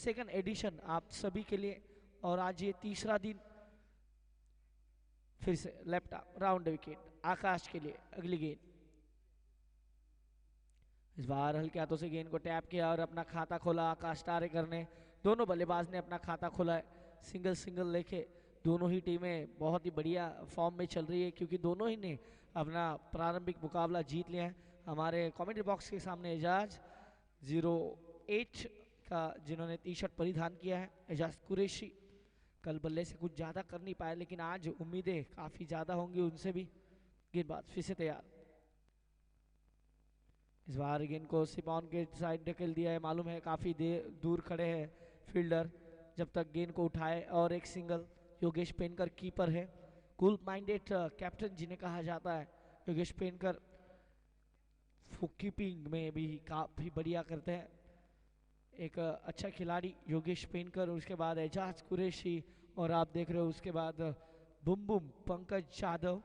Second edition आप सभी के लिए। और आज ये तीसरा दिन फिर से लैपटॉप राउंड विकेट आकाश के लिए अगली गेंद। इस बार हल्के हाथों से गेंद को टैप किया और अपना खाता खोला आकाश टारेकर ने। दोनों बल्लेबाज ने अपना खाता खोला है, सिंगल सिंगल लेके। दोनों ही टीमें बहुत ही बढ़िया फॉर्म में चल रही है क्योंकि दोनों ही ने अपना प्रारंभिक मुकाबला जीत लिया है। हमारे कमेंट्री बॉक्स के सामने एजाज 08 का जिन्होंने टी शर्ट परिधान किया है, एजाज कुरैशी, कल बल्ले से कुछ ज़्यादा कर नहीं पाए लेकिन आज उम्मीदें काफ़ी ज़्यादा होंगी उनसे भी। गेंदबाज फिर से तैयार। इस बार गेंद को सिपॉन के साइड ढकेल दिया है, मालूम है काफ़ी देर दूर खड़े हैं फील्डर। जब तक गेंद को उठाए और एक सिंगल। योगेश पेनकर कीपर है, कूल माइंडेड कैप्टन जिन्हें कहा जाता है। योगेश पेनकर कीपिंग में भी काफ़ी बढ़िया करते हैं, एक अच्छा खिलाड़ी योगेश पेनकर। और उसके बाद एजाज कुरैशी और आप देख रहे हो उसके बाद बुम बुम पंकज यादव।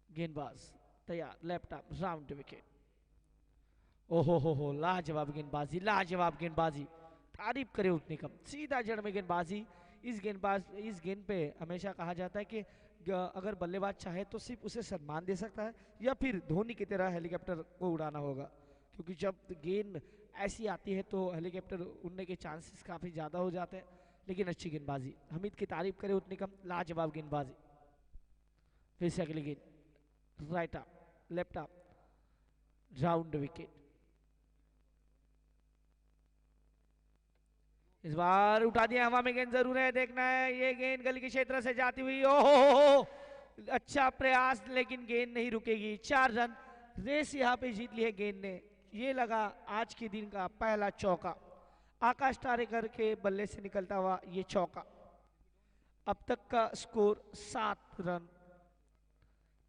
गेंदबाज तैयार, लैपटॉप राउंड विकेट। ओहो हो लाजवाब गेंदबाजी, लाजवाब गेंदबाजी, तारीफ करे उतनी कम, सीधा जड़ में गेंदबाजी। इस गेंद पे हमेशा कहा जाता है कि अगर बल्लेबाज चाहे तो सिर्फ उसे सम्मान दे सकता है या फिर धोनी की तरह हेलीकॉप्टर को उड़ाना होगा, क्योंकि जब गेंद ऐसी आती है तो हेलीकॉप्टर उड़ने के चांसेस काफ़ी ज़्यादा हो जाते हैं। लेकिन अच्छी गेंदबाजी, हमीद की तारीफ करे उतनी कम, लाजवाब गेंदबाजी। फिर से अगली गेंद राइट आप लेफ्ट आप राउंड विकेट। इस बार उठा दिया हवा में, गेंद जरूर है, देखना है ये गेंद गली के क्षेत्र से जाती हुई। ओहो अच्छा प्रयास लेकिन गेंद नहीं रुकेगी। 4 रन रेस यहाँ पे जीत ली है गेंद ने। ये लगा आज के दिन का पहला चौका, आकाश टारेकर के बल्ले से निकलता हुआ ये चौका। अब तक का स्कोर 7 रन।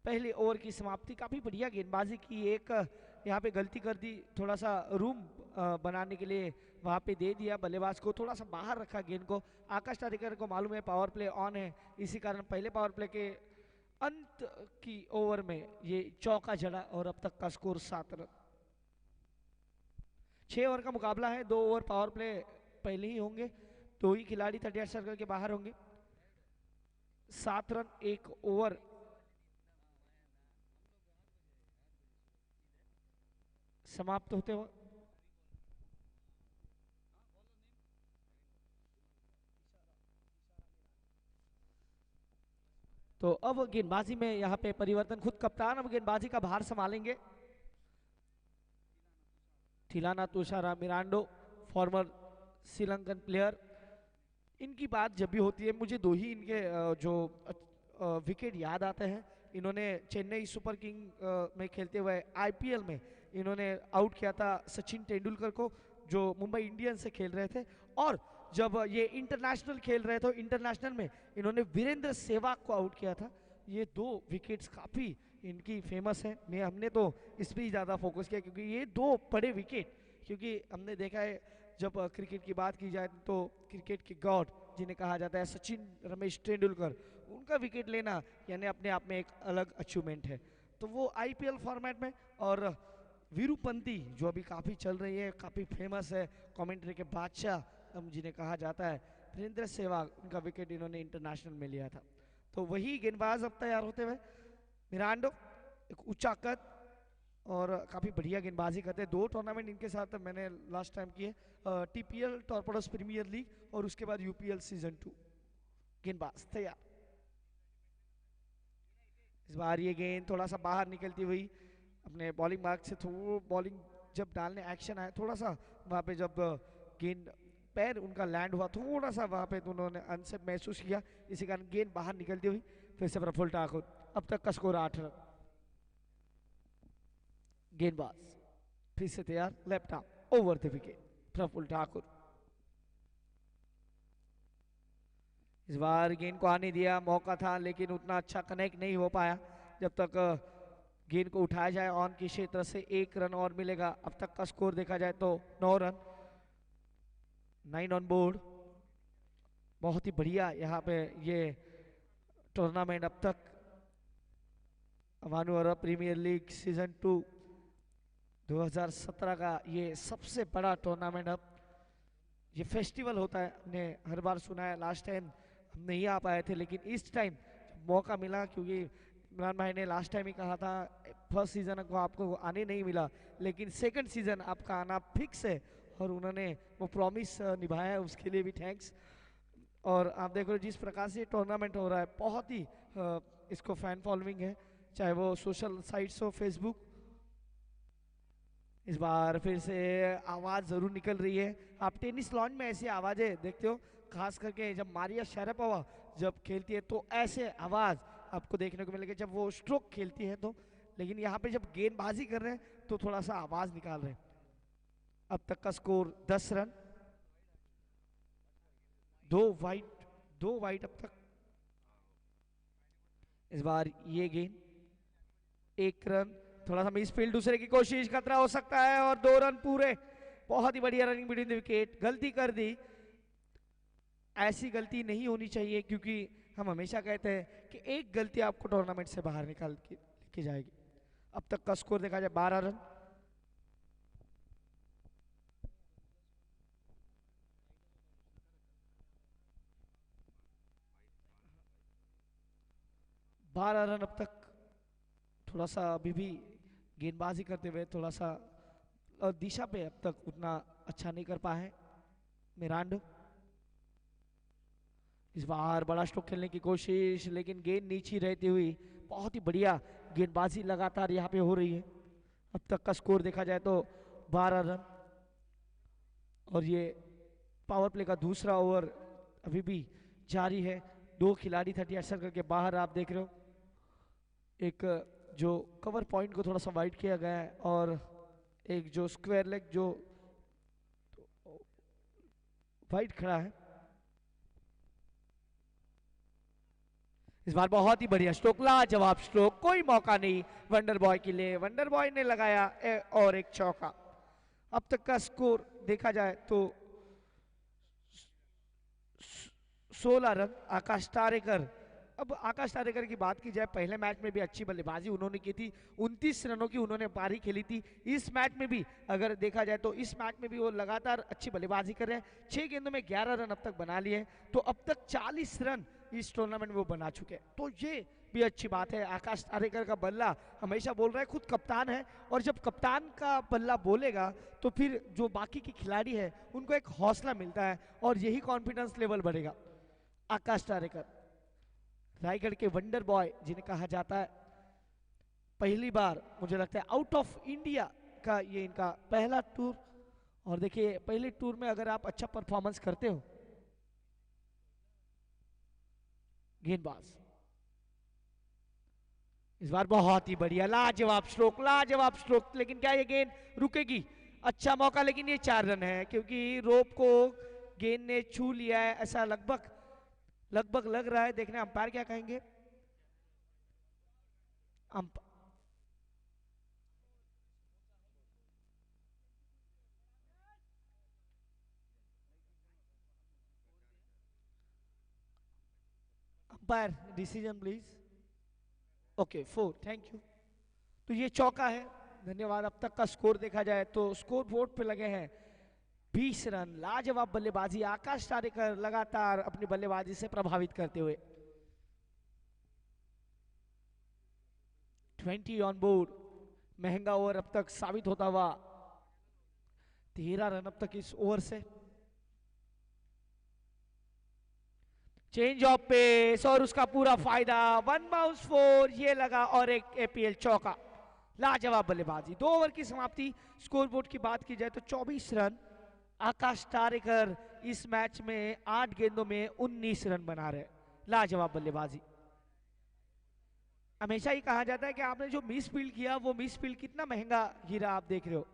पहले ओवर की समाप्ति, काफी बढ़िया गेंदबाजी की। एक यहाँ पे गलती कर दी, थोड़ा सा रूम बनाने के लिए वहाँ पे दे दिया बल्लेबाज को, थोड़ा सा बाहर रखा गेंद को। आकाश टारेकर को मालूम है पावर प्ले ऑन है, इसी कारण पहले पावर प्ले के अंत की ओवर में ये चौका जड़ा और अब तक का स्कोर 7 रन। 6 ओवर का मुकाबला है, 2 ओवर पावर प्ले पहले ही होंगे, 2 ही खिलाड़ी 38 सर्कल के बाहर होंगे। 7 रन 1 ओवर समाप्त होते हुए। तो अब गेंदबाजी में यहाँ पे परिवर्तन, खुद कप्तान अब गेंदबाजी का भार संभालेंगे। थिलाना तुषारा मिरांडो, फॉर्मर श्रीलंकन प्लेयर। इनकी बात जब भी होती है मुझे 2 ही इनके जो विकेट याद आते हैं। इन्होंने चेन्नई सुपर किंग में खेलते हुए आईपीएल में इन्होंने आउट किया था सचिन तेंदुलकर को, जो मुंबई इंडियंस से खेल रहे थे। और जब ये इंटरनेशनल खेल रहे थे, इंटरनेशनल में इन्होंने वीरेंद्र सहवाग को आउट किया था। ये 2 विकेट्स काफ़ी इनकी फेमस है। हमने तो इस पर ही ज़्यादा फोकस किया क्योंकि ये 2 बड़े विकेट, क्योंकि हमने देखा है जब क्रिकेट की बात की जाए तो क्रिकेट के गॉड जिन्हें कहा जाता है सचिन रमेश तेंदुलकर, उनका विकेट लेना यानी अपने आप में एक अलग अचीवमेंट है। तो वो आईपीएल फॉर्मेट में, और वीरूपंती जो अभी काफ़ी चल रही है, काफ़ी फेमस है, कमेंट्री के बादशाह जिन्हें कहा जाता है, वीरेंद्र सहवाग, उनका विकेट इन्होंने इंटरनेशनल में लिया था। तो वही गेंदबाज अब तैयार होते हुए। मिरांडो एक ऊंचा कद और काफ़ी बढ़िया गेंदबाजी करते हैं। 2 टूर्नामेंट इनके साथ मैंने लास्ट टाइम किए, टीपीएल टॉर्पेडोस प्रीमियर लीग और उसके बाद यूपीएल सीजन 2। गेंदबाज तैयार। इस बार ये गेंद थोड़ा सा बाहर निकलती हुई अपने बॉलिंग मार्क से, बॉलिंग जब डालने एक्शन आया थोड़ा सा वहाँ पे, जब गेंद पैर उनका लैंड हुआ थोड़ा सा वहाँ पे उन्होंने अनसेफ महसूस किया, इसी कारण गेंद बाहर निकलती हुई फिर से प्रफुल्ल ठाकुर। अब तक का स्कोर 8 रन। गेंदबाज फिर से तैयार, laptop over the wicket Praful Thakur. इस बार गेंद को आने दिया, मौका था लेकिन उतना अच्छा कनेक्ट नहीं हो पाया। जब तक गेंद को उठाया जाए ऑन के क्षेत्र से 1 रन और मिलेगा। अब तक का स्कोर देखा जाए तो 9 रन, 9 ऑन बोर्ड। बहुत ही बढ़िया यहाँ पे ये टूर्नामेंट अब तक भानुअरा प्रीमियर लीग सीजन 2 2017 का ये सबसे बड़ा टूर्नामेंट, अब ये फेस्टिवल होता है, हमने हर बार सुना है। लास्ट टाइम हम नहीं आ पाए थे, लेकिन इस टाइम मौका मिला, क्योंकि इमरान भाई ने लास्ट टाइम ही कहा था फर्स्ट सीजन को आपको आने नहीं मिला, लेकिन सेकंड सीजन आपका आना फिक्स है, और उन्होंने वो प्रॉमिस निभाया है, उसके लिए भी थैंक्स। और आप देख रहे हो जिस प्रकार से टूर्नामेंट हो रहा है, बहुत ही इसको फैन फॉलोइंग है, चाहे वो सोशल साइट्स हो, फेसबुक। इस बार फिर से आवाज़ ज़रूर निकल रही है। आप टेनिस लॉन में ऐसी आवाज़ें देखते हो, खास करके जब मारिया शारापोवा जब खेलती है तो ऐसे आवाज़ आपको देखने को मिलेगी जब वो स्ट्रोक खेलती है तो। लेकिन यहाँ पे जब गेंदबाजी कर रहे हैं तो थोड़ा सा आवाज़ निकाल रहे हैं। अब तक का स्कोर 10 रन, दो वाइट अब तक। इस बार ये गेंद 1 रन, थोड़ा सा मिस फील्ड, दूसरे की कोशिश, खतरा हो सकता है, और 2 रन पूरे। बहुत ही बढ़िया रनिंग बिटवीन द विकेट। गलती कर दी, ऐसी गलती नहीं होनी चाहिए, क्योंकि हम हमेशा कहते हैं कि एक गलती आपको टूर्नामेंट से बाहर निकाल के लेके जाएगी। अब तक का स्कोर देखा जाए 12 रन। बारह रन अब तक। थोड़ा सा अभी भी गेंदबाजी करते हुए थोड़ा सा दिशा पे अब तक उतना अच्छा नहीं कर पाए मिरांडो। इस बार बड़ा स्ट्रोक खेलने की कोशिश, लेकिन गेंद नीचे रहती हुई बहुत ही बढ़िया गेंदबाजी लगातार यहाँ पे हो रही है। अब तक का स्कोर देखा जाए तो 12 रन, और ये पावर प्ले का दूसरा ओवर अभी भी जारी है। 2 खिलाड़ी 38 रन करके बाहर, आप देख रहे हो। एक जो कवर पॉइंट को थोड़ा सा वाइड किया गया है, और एक जो स्क्वायर लेग जो वाइड खड़ा है। इस बार बहुत ही बढ़िया स्ट्रोक, लाजवाब स्ट्रोक, कोई मौका नहीं वंडर बॉय के लिए। वंडर बॉय ने लगाया और एक चौका। अब तक का स्कोर देखा जाए तो 16 रन। आकाश तारेकर, अब आकाश तारेकर की बात की जाए, पहले मैच में भी अच्छी बल्लेबाजी उन्होंने की थी, 29 रनों की उन्होंने पारी खेली थी। इस मैच में भी अगर देखा जाए तो इस मैच में भी वो लगातार अच्छी बल्लेबाजी कर रहे हैं। 6 गेंदों में 11 रन अब तक बना लिए, तो अब तक 40 रन इस टूर्नामेंट में वो बना चुके हैं, तो ये भी अच्छी बात है। आकाश तारेकर का बल्ला, हमेशा बोल रहा है, खुद कप्तान है, और जब कप्तान का बल्ला बोलेगा तो फिर जो बाकी के खिलाड़ी है उनको एक हौसला मिलता है, और यही कॉन्फिडेंस लेवल बढ़ेगा। आकाश तारेकर रायगढ़ के वंडर बॉय जिन्हें कहा जाता है, पहली बार मुझे लगता है आउट ऑफ इंडिया का ये इनका पहला टूर। और देखिए पहले टूर में अगर आप अच्छा परफॉर्मेंस करते हो, गेंदबाज इस बार बहुत ही बढ़िया, लाजवाब स्ट्रोक, लाजवाब स्ट्रोक, लेकिन क्या ये गेंद रुकेगी? अच्छा मौका, लेकिन ये 4 रन है, क्योंकि रोप को गेंद ने छू लिया है, ऐसा लगभग लगभग लग रहा है। देखने अंपायर क्या कहेंगे। Umpire decision please. Okay 4, thank you. तो ये चौका है, धन्यवाद। अब तक का स्कोर देखा जाए तो स्कोर बोर्ड पे लगे हैं 20 रन। लाजवाब बल्लेबाजी, आकाश तारेकर लगातार अपनी बल्लेबाजी से प्रभावित करते हुए। 20 ऑन बोर्ड, महंगा ओवर अब तक साबित होता हुआ। 13 रन अब तक इस ओवर से। चेंज ऑफ पेस और उसका पूरा फायदा, 1 बाउंस 4, ये लगा, और एक एपीएल चौका। लाजवाब बल्लेबाजी। 2 ओवर की समाप्ति। स्कोरबोर्ड की बात की जाए तो 24 रन। आकाश तारेकर इस मैच में 8 गेंदों में 19 रन बना रहे। लाजवाब बल्लेबाजी। हमेशा ही कहा जाता है कि आपने जो मिस फील्ड किया, वो मिस फील्ड कितना महंगा हीरा आप देख रहे हो।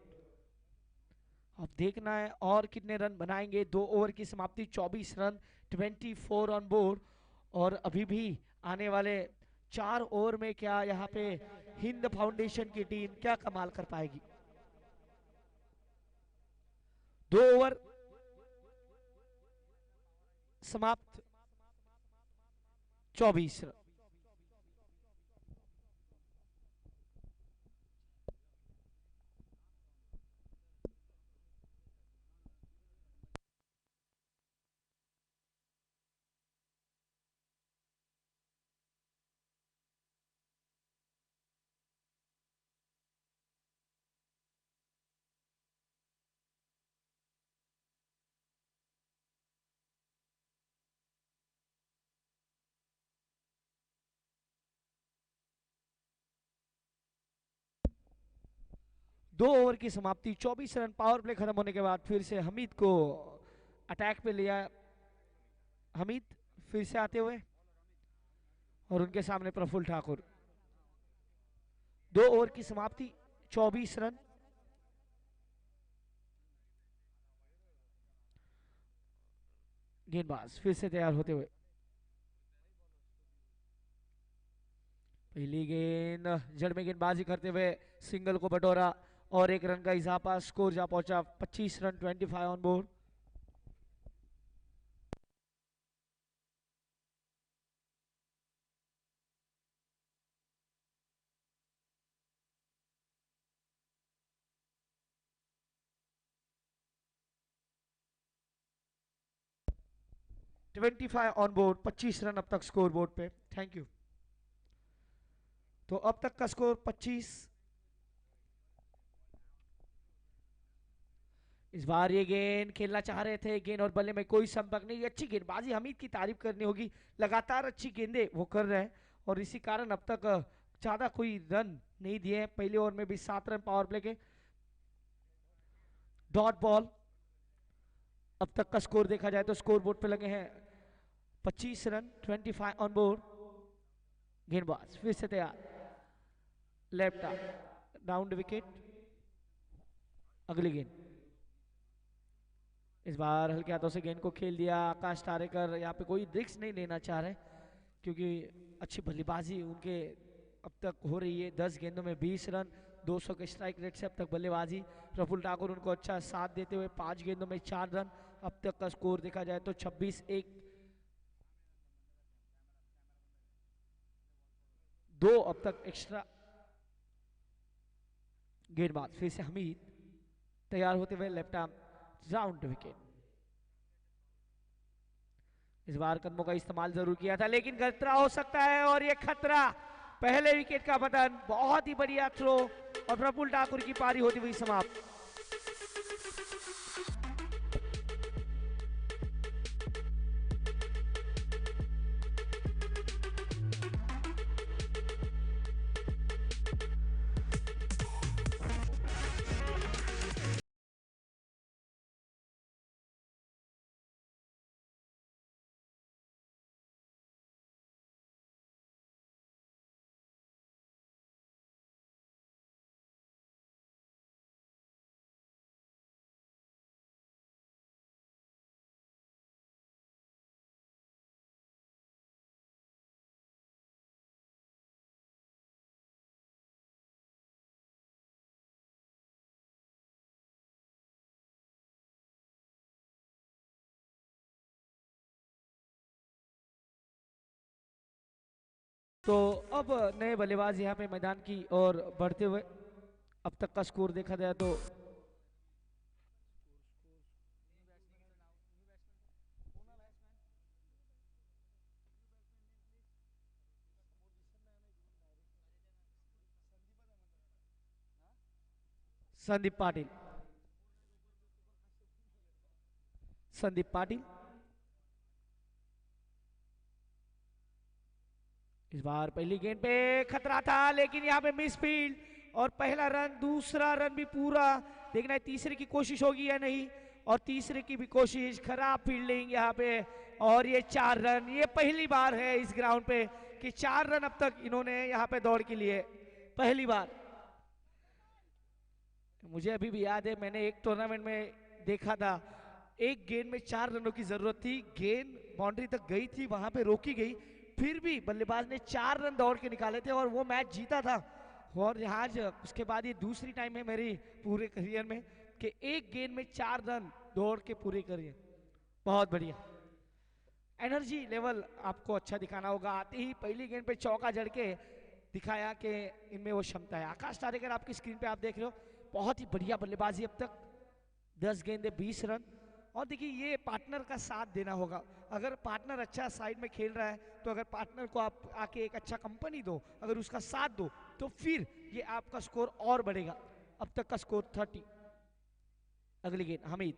अब देखना है और कितने रन बनाएंगे। 2 ओवर की समाप्ति, 24 रन, 24 ऑन बोर्ड, और अभी भी आने वाले 4 ओवर में क्या यहाँ पे हिंद फाउंडेशन की टीम क्या कमाल कर पाएगी। 2 ओवर समाप्त, 24 रन। 2 ओवर की समाप्ति, 24 रन। पावर प्ले खत्म होने के बाद फिर से हमीद को अटैक पे लिया। हमीद फिर से आते हुए और उनके सामने प्रफुल्ल ठाकुर। 2 ओवर की समाप्ति, 24 रन। गेंदबाज फिर से तैयार होते हुए। पहली गेंद जड़ में गेंदबाजी करते हुए सिंगल को बटोरा और 1 रन का इजाफा। स्कोर जा पहुंचा 25 run, 25 on board. On board, 25 run अब तक स्कोर बोर्ड पे। Thank you. तो अब तक का स्कोर 25। इस बार ये गेंद खेलना चाह रहे थे, गेंद और बल्ले में कोई संपर्क नहीं। अच्छी गेंदबाजी, हमीद की तारीफ करनी होगी। लगातार अच्छी गेंदें वो कर रहे हैं और इसी कारण अब तक ज्यादा कोई रन नहीं दिए हैं। पहले ओवर में भी 7 रन पावर प्ले के। Dot ball. अब तक का स्कोर देखा जाए तो स्कोर बोर्ड पे लगे हैं 25 रन, 25 ऑन बोर्ड। गेंदबाज फिर से तैयार, लेफ्ट डाउन विकेट। अगली गेंद, इस बार हल्के हाथों से गेंद को खेल दिया। आकाश तारेकर यहाँ पे कोई रिस्क नहीं लेना चाह रहे क्योंकि अच्छी बल्लेबाजी उनके अब तक हो रही है। 10 गेंदों में 20 रन, 200 के स्ट्राइक रेट से अब तक बल्लेबाजी। प्रफुल्ल ठाकुर उनको अच्छा साथ देते हुए 5 गेंदों में 4 रन। अब तक का स्कोर देखा जाए तो 26-1। 2 अब तक एक्स्ट्रा। गेंदबाज फिर से हमीद तैयार होते हुए लेफ्ट आर्म राउंड विकेट। इस बार कदमों का इस्तेमाल जरूर किया था लेकिन खतरा हो सकता है और ये खतरा, पहले विकेट का पतन। बहुत ही बढ़िया थ्रो और प्रफुल्ल ठाकुर की पारी होती हुई समाप्त। तो अब नए बल्लेबाज यहाँ पे मैदान की ओर बढ़ते हुए। अब तक का स्कोर देखा जाए तो संदीप पाटिल। संदीप पाटिल इस बार पहली गेंद पे खतरा था लेकिन यहाँ पे मिस फील्ड और पहला रन। दूसरा रन भी पूरा, देखना है तीसरे की कोशिश होगी या नहीं। और तीसरे की भी कोशिश, खराब फील्डिंग यहाँ पे और ये 4 रन। ये पहली बार है इस ग्राउंड पे कि 4 रन अब तक इन्होंने यहाँ पे दौड़ के लिए, पहली बार। मुझे अभी भी याद है, मैंने एक टूर्नामेंट में देखा था, एक गेंद में 4 रनों की जरूरत थी। गेंद बाउंड्री तक गई थी, वहां पे रोकी गई, फिर भी बल्लेबाज ने 4 रन दौड़ के निकाले थे और वो मैच जीता था। और यहाँ उसके बाद ये दूसरी टाइम है मेरी पूरे करियर में कि एक गेंद में 4 रन दौड़ के पूरे करिए। बहुत बढ़िया। एनर्जी लेवल आपको अच्छा दिखाना होगा। आते ही पहली गेंद पे चौका जड़ के दिखाया कि इनमें वो क्षमता है। आकाश तारेकर आपकी स्क्रीन पे आप देख रहे हो, बहुत ही बढ़िया बल्लेबाजी अब तक। 10 गेंदे 20 रन। और देखिए ये पार्टनर का साथ देना होगा। अगर पार्टनर अच्छा साइड में खेल रहा है तो अगर पार्टनर को आप आके एक अच्छा कंपनी दो, अगर उसका साथ दो, तो फिर ये आपका स्कोर और बढ़ेगा। अब तक का स्कोर 30। अगली गेंद हमीद,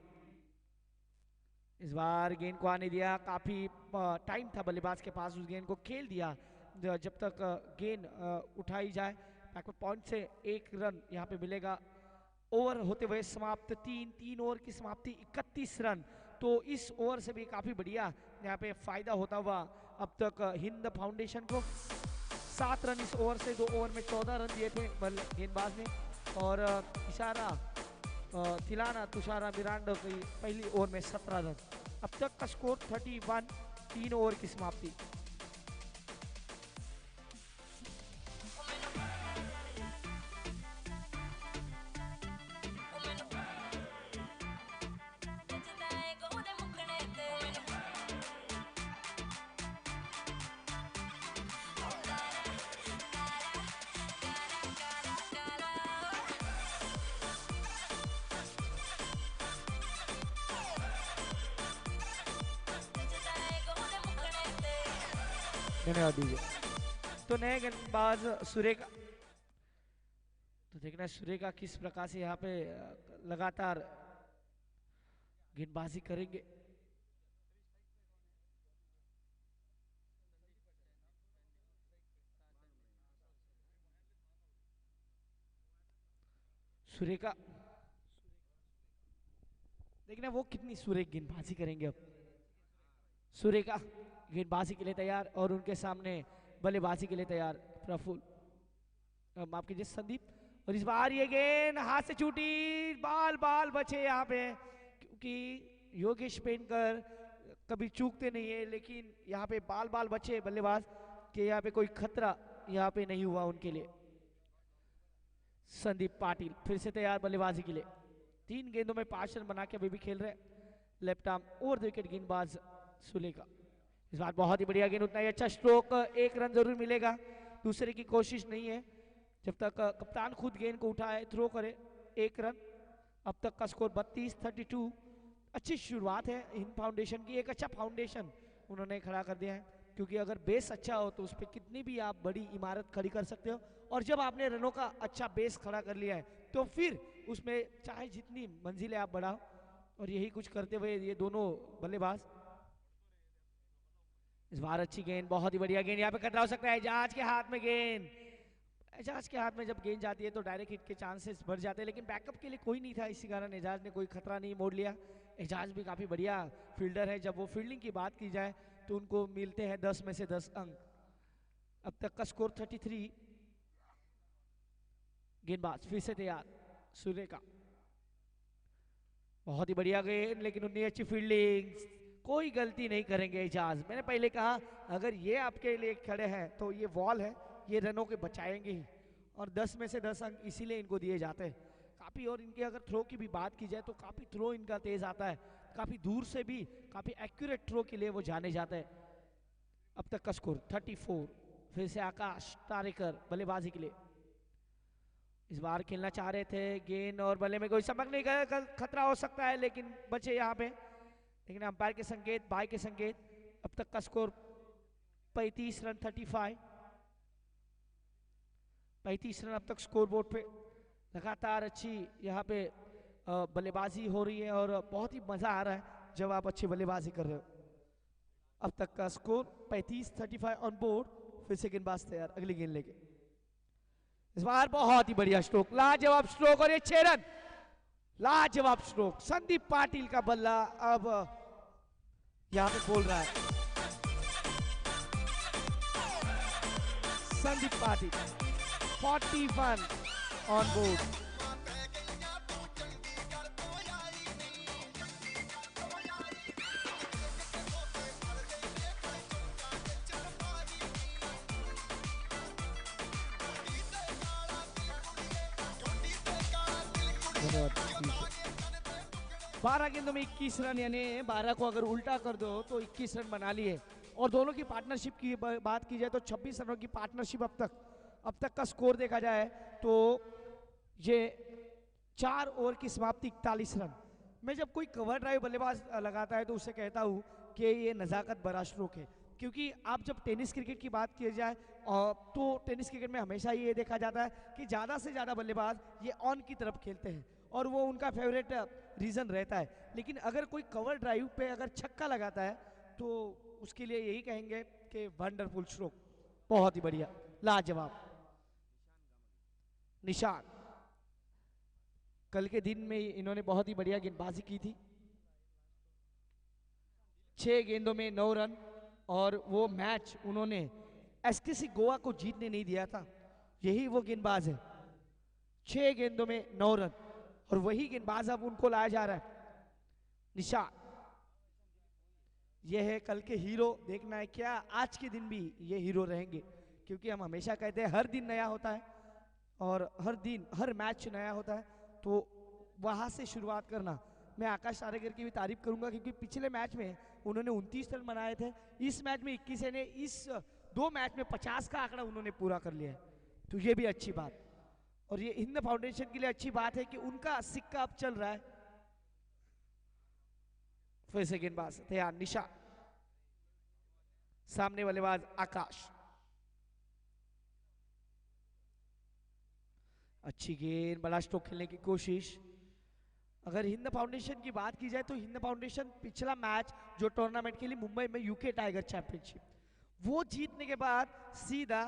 इस बार गेंद को आने दिया, काफी टाइम था बल्लेबाज के पास, उस गेंद को खेल दिया जब तक गेंद उठाई जाए। बैकवर्ड पॉइंट से 1 रन यहाँ पे मिलेगा ओवर होते हुए समाप्त, तीन ओवर की समाप्ति 31 रन। तो इस ओवर से भी काफी बढ़िया यहाँ पे फायदा होता हुआ अब तक हिंद फाउंडेशन को। 7 रन इस ओवर से, 2 ओवर में 14 रन दिए थे गेंदबाज ने। और इशारा तिलाना तुषारा मिरांडो की पहली ओवर में 17 रन। अब तक का स्कोर 31, 3 ओवर की समाप्ति। धन्यवाद दीजिए। तो नए गेंदबाज सुरेखा, तो देखना सुरेखा किस प्रकार से यहाँ पे लगातार गेंदबाजी करेंगे। सुरेखा देखना वो कितनी सुरेख गेंदबाजी करेंगे। अब सुरेखा गेंदबाजी के लिए तैयार और उनके सामने बल्लेबाजी के लिए तैयार प्रफुल्ल, माफ कीजिए संदीप। और इस बार ये गेंद हाथ से छूटी, बाल बाल बचे यहाँ पे, क्योंकि योगेश पेनकर कभी चूकते नहीं है, लेकिन यहाँ पे बाल बाल बचे बल्लेबाज के, यहाँ पे कोई खतरा यहाँ पे नहीं हुआ उनके लिए। संदीप पाटिल फिर से तैयार बल्लेबाजी के लिए, 3 गेंदों में 5 रन बना के अभी भी खेल रहे left arm over the wicket गेंदबाज सुलेखा। इस बार बहुत ही बढ़िया गेंद, उतना ही अच्छा स्ट्रोक, 1 रन जरूर मिलेगा, दूसरे की कोशिश नहीं है। जब तक कप्तान खुद गेंद को उठाए थ्रो करे 1 रन। अब तक का स्कोर 32-32। अच्छी शुरुआत है हिंद फाउंडेशन की, एक अच्छा फाउंडेशन उन्होंने खड़ा कर दिया है, क्योंकि अगर बेस अच्छा हो तो उस पर कितनी भी आप बड़ी इमारत खड़ी कर सकते हो। और जब आपने रनों का अच्छा बेस खड़ा कर लिया है तो फिर उसमें चाहे जितनी मंजिलें आप बढ़ाओ। और यही कुछ करते हुए ये दोनों बल्लेबाज। इस बार अच्छी गेंद, बहुत ही बढ़िया गेंद, यहाँ पे खतरा हो सकता है। एजाज के हाथ में गेंद, एजाज के हाथ में जब गेंद जाती है तो डायरेक्ट हिट के चांसेस बढ़ जाते हैं, लेकिन बैकअप के लिए कोई नहीं था, इसी कारण एजाज ने कोई खतरा नहीं मोड़ लिया। एजाज भी काफी बढ़िया फील्डर है, जब वो फील्डिंग की बात की जाए तो उनको मिलते हैं 10 में से 10 अंक। अब तक का स्कोर 33। गेंदबाज फिर से तैयार सुरेखा, बहुत ही बढ़िया गेंद, लेकिन उतनी अच्छी फील्डिंग, कोई गलती नहीं करेंगे एजाज। मैंने पहले कहा अगर ये आपके लिए खड़े हैं तो ये वॉल है, ये रनों के बचाएंगे ही, और 10 में से 10 अंक इसीलिए इनको दिए जाते हैं काफी। और इनके अगर थ्रो की भी बात की जाए तो काफी थ्रो इनका तेज आता है, काफी दूर से भी काफी एक्यूरेट थ्रो के लिए वो जाने जाते हैं। अब तक का स्कोर 34। फिर से आकाश तारेकर बल्लेबाजी के लिए, इस बार खेलना चाह रहे थे गेंद और बल्ले में कोई चमक नहीं गया, खतरा हो सकता है लेकिन बचे यहाँ पे, लेकिन अंपायर के संकेत, बाय के संकेत। अब तक का स्कोर 35 रन 35। 35 रन अब तक स्कोर बोर्ड पे। लगातार अच्छी यहाँ पे बल्लेबाजी हो रही है और बहुत ही मजा आ रहा है जब आप अच्छी बल्लेबाजी कर रहे हो। अब तक का स्कोर 35-35 ऑन बोर्ड। फिर से गेंदबाज तैयार अगली गेंद लेके। इस बार बहुत ही बढ़िया स्ट्रोक, लाजवाब स्ट्रोक, और ये 6 रन, लाजवाब स्ट्रोक। संदीप पाटिल का बल्ला अब यहां पे बोल रहा है, संदीप पाटिल 41 ऑन बोर्ड। धन्यवाद। 12 गेंदों में 21 रन, यानी 12 को अगर उल्टा कर दो तो 21 रन बना लिए। और दोनों की पार्टनरशिप की बात की जाए तो 26 रनों की पार्टनरशिप अब तक का स्कोर देखा जाए तो ये 4 ओवर की समाप्ति 41 रन। मैं जब कोई कवर ड्राइव बल्लेबाज लगाता है तो उससे कहता हूँ कि ये नज़ाकत भरा स्ट्रोक है, क्योंकि आप जब टेनिस क्रिकेट की बात की जाए तो टेनिस क्रिकेट में हमेशा ये देखा जाता है कि ज़्यादा से ज़्यादा बल्लेबाज ये ऑन की तरफ खेलते हैं और वो उनका फेवरेट रीज़न रहता है। लेकिन अगर कोई कवर ड्राइव पे अगर छक्का लगाता है तो उसके लिए यही कहेंगे कि वंडरफुल स्ट्रोक, बहुत ही बढ़िया, लाजवाब। निशान कल के दिन में इन्होंने बहुत ही बढ़िया गेंदबाजी की थी, 6 गेंदों में 9 रन, और वो मैच उन्होंने एसकेसी गोवा को जीतने नहीं दिया था। यही वो गेंदबाज है, 6 गेंदों में 9 रन, और वही गेंदबाज अब उनको लाया जा रहा है। निशाद, ये है कल के हीरो। देखना है क्या आज के दिन भी ये हीरो रहेंगे, क्योंकि हम हमेशा कहते हैं हर दिन नया होता है और हर दिन हर मैच नया होता है, तो वहां से शुरुआत करना। मैं आकाश तारेकर की भी तारीफ करूंगा, क्योंकि पिछले मैच में उन्होंने 29 रन बनाए थे, इस मैच में 21 ने, इस 2 मैच में 50 का आंकड़ा उन्होंने पूरा कर लिया है, तो ये भी अच्छी बात। और ये हिंद फाउंडेशन के लिए अच्छी बात है कि उनका सिक्का अब चल रहा है। फिर से गेंदबाज तैयार, निशा, सामने बल्लेबाज आकाश, अच्छी गेंद, बड़ा स्ट्रोक खेलने की कोशिश। अगर हिंद फाउंडेशन की बात की जाए तो हिंद फाउंडेशन पिछला मैच जो टूर्नामेंट के लिए मुंबई में यूके टाइगर चैंपियनशिप, वो जीतने के बाद सीधा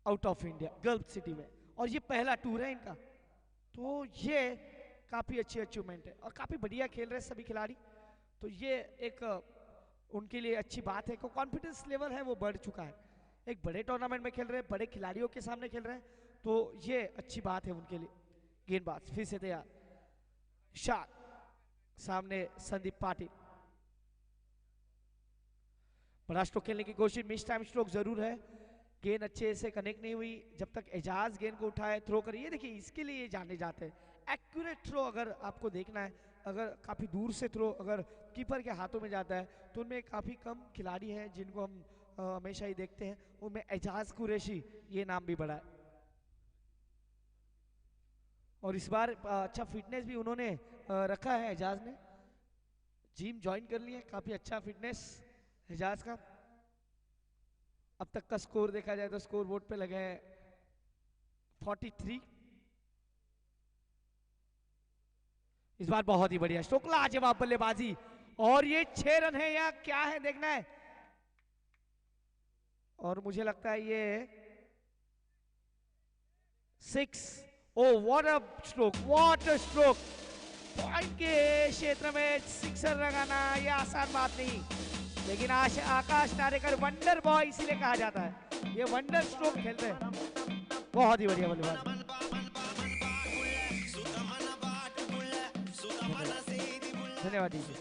out of India gulf city में, और ये पहला टूर है इनका, तो ये काफी अच्छी अचीवमेंट है और काफी बढ़िया खेल रहे हैं सभी खिलाड़ी, तो ये एक उनके लिए अच्छी बात है कि कॉन्फिडेंस लेवल है वो बढ़ चुका है। एक बड़े टूर्नामेंट में खेल रहे हैं, बड़े खिलाड़ियों के सामने खेल रहे हैं, तो ये अच्छी बात है उनके लिए। गेंदबाज फिर से तैयार, शॉट, सामने संदीप पाटिल, बड़ा स्ट्रोक खेलने की कोशिश, मिस टाइम स्ट्रोक जरूर है, गेंद अच्छे से कनेक्ट नहीं हुई। जब तक एजाज गेंद को उठाए थ्रो करे, ये देखिए इसके लिए ये जाने जाते हैं एक्यूरेट थ्रो। अगर आपको देखना है, अगर काफी दूर से थ्रो अगर कीपर के हाथों में जाता है तो उनमें काफी कम खिलाड़ी हैं जिनको हम हमेशा ही देखते हैं, उनमें एजाज कुरैशी ये नाम भी बड़ा है। और इस बार अच्छा फिटनेस भी उन्होंने रखा है, एजाज ने जिम ज्वाइन कर लिया है, काफी अच्छा फिटनेस एजाज का। अब तक का स्कोर देखा जाए तो स्कोर बोर्ड पे लगे हैं 43। इस बार बहुत ही बढ़िया स्ट्रोक, लाजवाब बल्लेबाजी, और ये 6 रन है या क्या है देखना है, और मुझे लगता है ये 6। Oh what a stroke, what a stroke, point के क्षेत्र में सिक्सर लगाना ये आसान बात नहीं, लेकिन आकाश तारेकर वंडर बॉय इसीलिए कहा जाता है, ये वंडर स्ट्रोक खेलते हैं, बहुत ही बढ़िया बल्लेबाज। धन्यवाद दीजिए।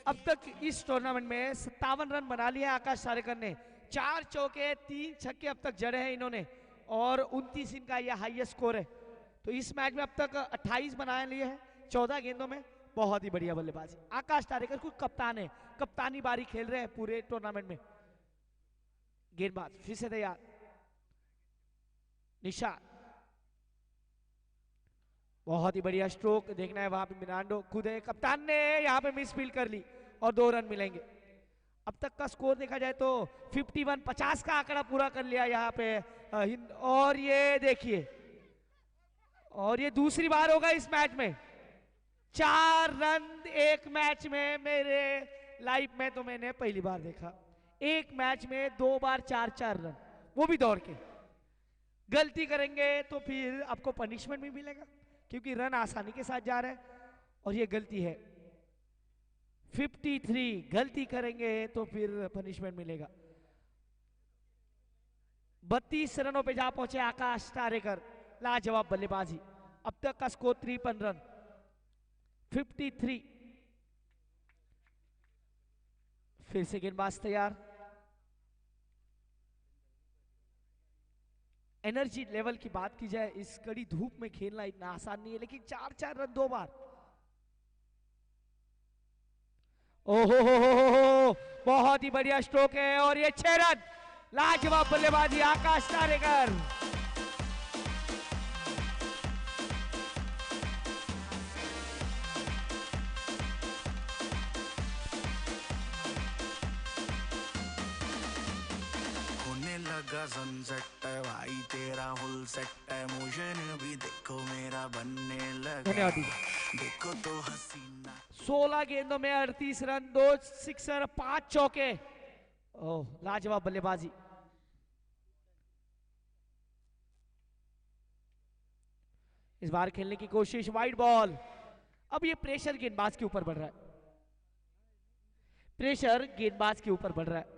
अब तक इस टूर्नामेंट में 57 रन बना लिए आकाश तारेकर ने, 4 चौके 3 छक्के अब तक जड़े हैं इन्होंने, और 29 इनका यह हाईएस्ट स्कोर है। तो इस मैच में अब तक 28 बनाए लिए हैं 14 गेंदों में, बहुत ही बढ़िया बल्लेबाजी। आकाश तारेकर खुद कप्तान है, कप्तानी बारी खेल रहे हैं पूरे टूर्नामेंट में। गेंदबाज फिर से तैयार, निशाद, बहुत ही बढ़िया स्ट्रोक, देखना है वहां पे मिरांडो खुद है, कप्तान ने यहाँ पे मिस फील्ड कर ली और 2 रन मिलेंगे। अब तक का स्कोर देखा जाए तो 51, 50 का आंकड़ा पूरा कर लिया यहाँ पे हिंद। और ये देखिए, और ये दूसरी बार होगा इस मैच में 4 रन एक मैच में, मेरे लाइफ में तो मैंने पहली बार देखा एक मैच में 2 बार 4-4 रन, वो भी दौड़ के। गलती करेंगे तो फिर आपको पनिशमेंट भी मिलेगा, क्योंकि रन आसानी के साथ जा रहे हैं, और ये गलती है 53, गलती करेंगे तो फिर पनिशमेंट मिलेगा। 32 रनों पे जा पहुंचे आकाश तारेकर, लाजवाब बल्लेबाजी। अब तक का स्कोर 53 रन, 53। फिर से गेंदबाज तैयार, एनर्जी लेवल की बात की जाए, इस कड़ी धूप में खेलना इतना आसान नहीं है, लेकिन 4-4 रन 2 बार, ओहो हो, बहुत ही बढ़िया स्ट्रोक है, और ये 6 रन, लाजवाब बल्लेबाजी आकाश तारेकर। लगा सनसेट है भाई तेरा फुल सेट है, मोशन भी देखो मेरा बनने लगा, देखो तो हसीना। 16 गेंदों में 38 रन, 2 सिक्सर 5 चौके, ओह लाजवाब बल्लेबाजी। इस बार खेलने की कोशिश, वाइड बॉल। अब ये प्रेशर गेंदबाज के ऊपर बढ़ रहा है, प्रेशर गेंदबाज के ऊपर बढ़ रहा है।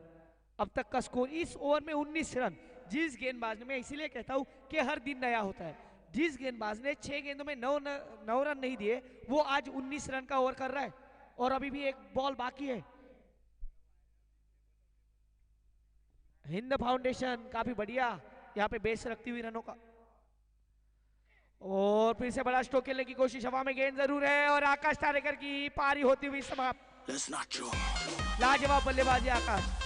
अब तक का स्कोर इस ओवर में 19 रन। जिस गेंदबाज ने, मैं इसीलिए कहता हूं कि हर दिन नया होता है, जिस गेंदबाज ने 6 गेंदों में 9 रन नहीं दिए, वो आज 19 रन का ओवर कर रहा है और अभी भी एक बॉल बाकी है। हिंद फाउंडेशन काफी बढ़िया यहाँ पे बेस रखती हुई रनों का, और फिर से बड़ा स्ट्रोक खेलने की कोशिश, हवा में गेंद जरूर है और आकाश तारेकर की पारी होती हुई समाप्त। लाजवाब बल्लेबाजी आकाश।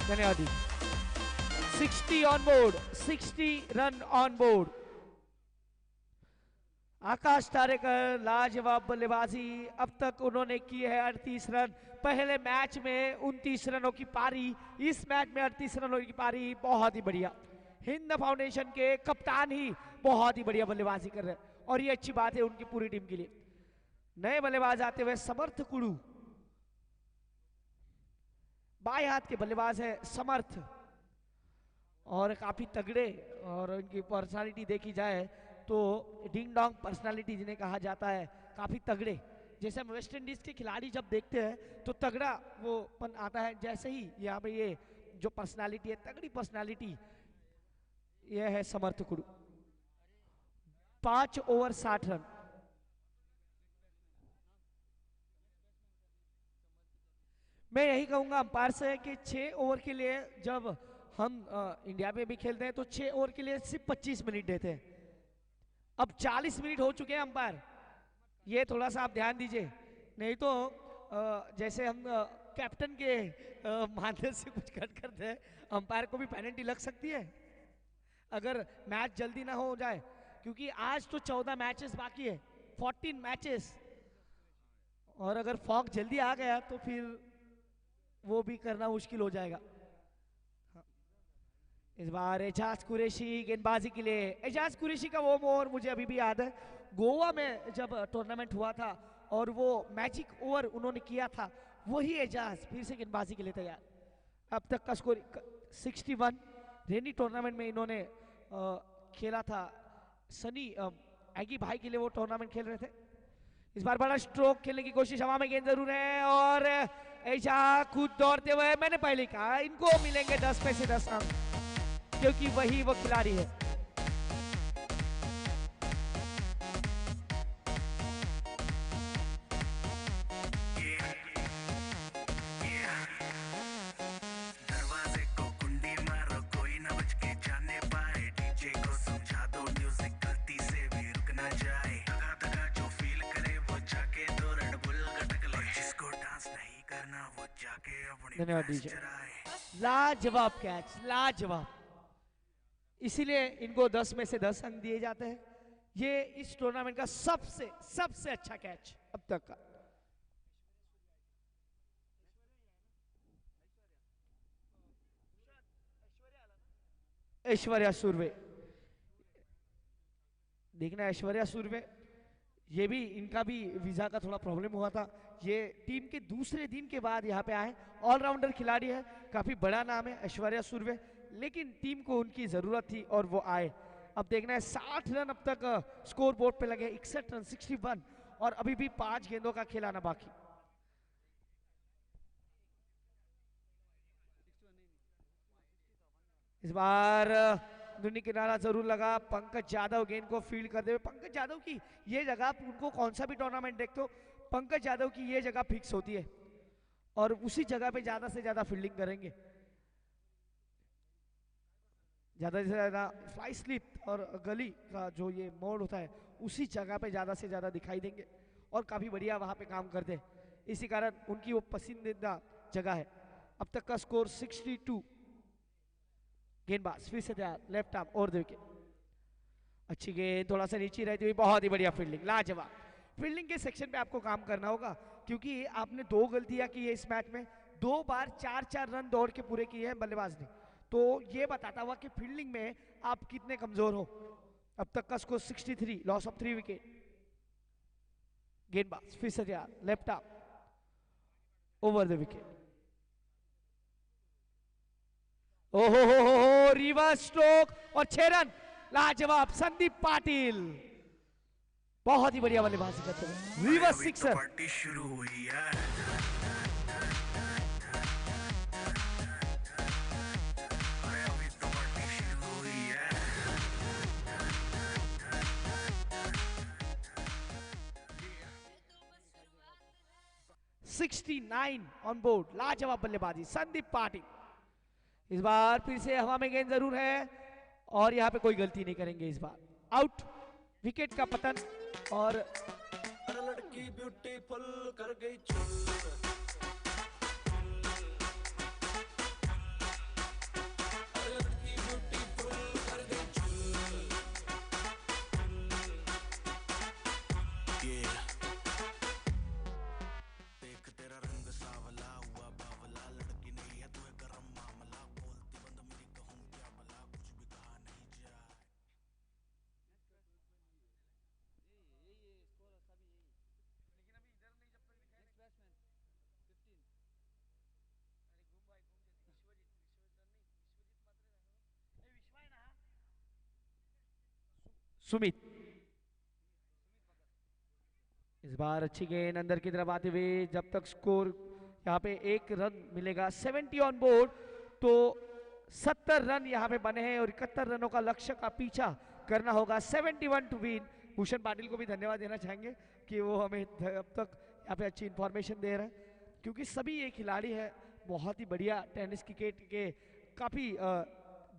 धन्यवाद। 60 on board, 60 run on board. Akash Tarekar लाजवाब बल्लेबाजी। अब तक उन्होंने की है 38 रन। पहले मैच में 29 रनों की पारी, इस मैच में 38 रनों की पारी, बहुत ही बढ़िया। हिंद फाउंडेशन के कप्तान ही बहुत ही बढ़िया बल्लेबाजी कर रहे हैं और ये अच्छी बात है उनकी पूरी टीम के लिए। नए बल्लेबाज आते हुए समर्थ कुड़ू, बाएं हाथ के बल्लेबाज है समर्थ, और काफी तगड़े, और इनकी पर्सनालिटी देखी जाए तो डिंग डोंग पर्सनालिटी जिन्हें कहा जाता है, काफी तगड़े। जैसे हम वेस्ट इंडीज के खिलाड़ी जब देखते हैं तो तगड़ा वो पन आता है, जैसे ही यहाँ पे ये जो पर्सनालिटी है, तगड़ी पर्सनालिटी, ये है समर्थ कुड़ू। 5 ओवर 60 रन। मैं यही कहूंगा अंपायर से कि 6 ओवर के लिए जब हम इंडिया में भी खेलते हैं तो 6 ओवर के लिए सिर्फ 25 मिनट देते हैं। अब 40 मिनट हो चुके हैं अंपायर, ये थोड़ा सा आप ध्यान दीजिए, नहीं तो जैसे हम कैप्टन के माध्यम से कुछ कट करते हैं, अंपायर को भी पेनल्टी लग सकती है अगर मैच जल्दी ना हो जाए, क्योंकि आज तो 14 मैचेस बाकी है, 14 मैचेस, और अगर फॉग जल्दी आ गया तो फिर वो भी करना मुश्किल हो जाएगा। इस बार एजाज कुरैशी गेंदबाजी के लिए। एजाज कुरैशी का वो ओवर मुझे अभी भी याद है, गोवा में जब टूर्नामेंट हुआ था और वो मैजिक ओवर उन्होंने किया था, वही एजाज फिर से गेंदबाजी के लिए तैयार। अब तक का स्कोर 61। रेनी टूर्नामेंट में इन्होंने खेला था, सनी एगी भाई के लिए वो टूर्नामेंट खेल रहे थे। इस बार बड़ा स्ट्रोक खेलने की कोशिश, हवा में गेंद जरूर है और ऐसा खुद दौड़ते हुए, मैंने पहले कहा इनको मिलेंगे 10 में से 10 अंक, क्योंकि वही वो खिलाड़ी है। दरवाजे को कुंडी मारो, कोई ना बच के जाने पाए, डीजे को समझा दो म्यूजिक गलती से भी रुक ना जाए, दगा दगा जो फील करे वो जाके दो रेड बुल गटक ले, जिसको डांस नहीं करना वो जाके अपनी भैंस चराए। लाजवाब कैच, लाजवाब, इसीलिए इनको 10 में से 10 अंक दिए जाते हैं। ये इस टूर्नामेंट का सबसे अच्छा कैच अब तक का। ऐश्वर्या सुरवे, देखना ऐश्वर्या सुरवे, ये भी, इनका भी वीजा का थोड़ा प्रॉब्लम हुआ था, ये टीम के दूसरे दिन के बाद यहाँ पे आए। ऑलराउंडर खिलाड़ी है, काफी बड़ा नाम है ऐश्वर्या सुरवे, लेकिन टीम को उनकी जरूरत थी और वो आए। अब देखना है 60 रन अब तक स्कोर बोर्ड पे लगे, 61 रन 61, और अभी भी 5 गेंदों का खिलाना बाकी। इस बार दुनी किनारा जरूर लगा, पंकज यादव गेंद को फील्ड करते हुए। पंकज यादव की ये जगह, उनको कौन सा भी टूर्नामेंट देखते हो, पंकज यादव की ये जगह फिक्स होती है और उसी जगह पे ज्यादा से ज्यादा फील्डिंग करेंगे, ज्यादा से ज्यादा फ्लाई स्लिप और गली का जो ये मोड होता है उसी जगह पे ज्यादा से ज्यादा दिखाई देंगे और काफी बढ़िया वहां पे काम करते हैं, इसी कारण उनकी वो पसंदीदा जगह है। अब तक का स्कोर 62। गेंदबाज फिर से तैयार, लेफ्ट आर्म और विकेट, अच्छी गेंद थोड़ा सा नीचे रहती हुई, बहुत ही बढ़िया फील्डिंग, लाजवाब। फील्डिंग के सेक्शन पे आपको काम करना होगा, क्योंकि आपने 2 गलतियां की है इस मैच में, 2 बार 4-4 रन दौड़ के पूरे किए हैं बल्लेबाज ने, तो ये बताता हुआ कि फील्डिंग में आप कितने कमजोर हो। अब तक का स्कोर 63, लॉस ऑफ 3 विकेट। गेंदबाज फिर से तैयार, left arm over the wicket. ओहो हो, रिवर्स स्ट्रोक और 6 रन। लाजवाब संदीप पाटिल, बहुत ही बढ़िया बल्लेबाजी करते हुए अरे रिवर्स अभी तो सिक्सर। पार्टी शुरू हुई है। अरे अभी तो पार्टी शुरू हुई है। 69 ऑन बोर्ड, लाजवाब बल्लेबाजी संदीप पाटिल। इस बार फिर से हवा में गेंद जरूर है और यहाँ पे कोई गलती नहीं करेंगे इस बार। आउट, विकेट का पतन। और अरे लड़की ब्यूटीफुल कर गई चुल। अरे लड़की ब्यूटीफुल कर गई चुल। Yeah. देख तेरा रंग सावला हुआ बावला, लड़की नहीं है तू है गरम मामला, बोलती बंद मेरी कहूँ क्या भला, कुछ भी कहा नहीं जाए। सुमित, इस बार अच्छी गेंद अंदर की तरफ आते हुए, जब तक स्कोर यहाँ पे 1 रन मिलेगा, 70 ऑन बोर्ड, तो 70 रन यहाँ पे बने हैं और 71 रनों का लक्ष्य का पीछा करना होगा। 71 टू विन। भूषण पाटिल को भी धन्यवाद देना चाहेंगे कि वो हमें अब तक यहाँ पे अच्छी इंफॉर्मेशन दे रहे हैं, क्योंकि सभी ये खिलाड़ी है बहुत ही बढ़िया टेनिस क्रिकेट के, काफ़ी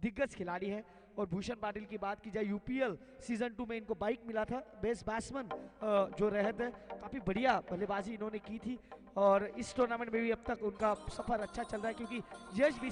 दिग्गज खिलाड़ी है। और भूषण पाटिल की बात की जाए, यूपीएल सीजन 2 में इनको बाइक मिला था बेस्ट बैट्समैन जो रहे थे, काफ़ी बढ़िया बल्लेबाजी इन्होंने की थी। और इस टूर्नामेंट में भी अब तक उनका सफर अच्छा चल रहा है, क्योंकि यश भी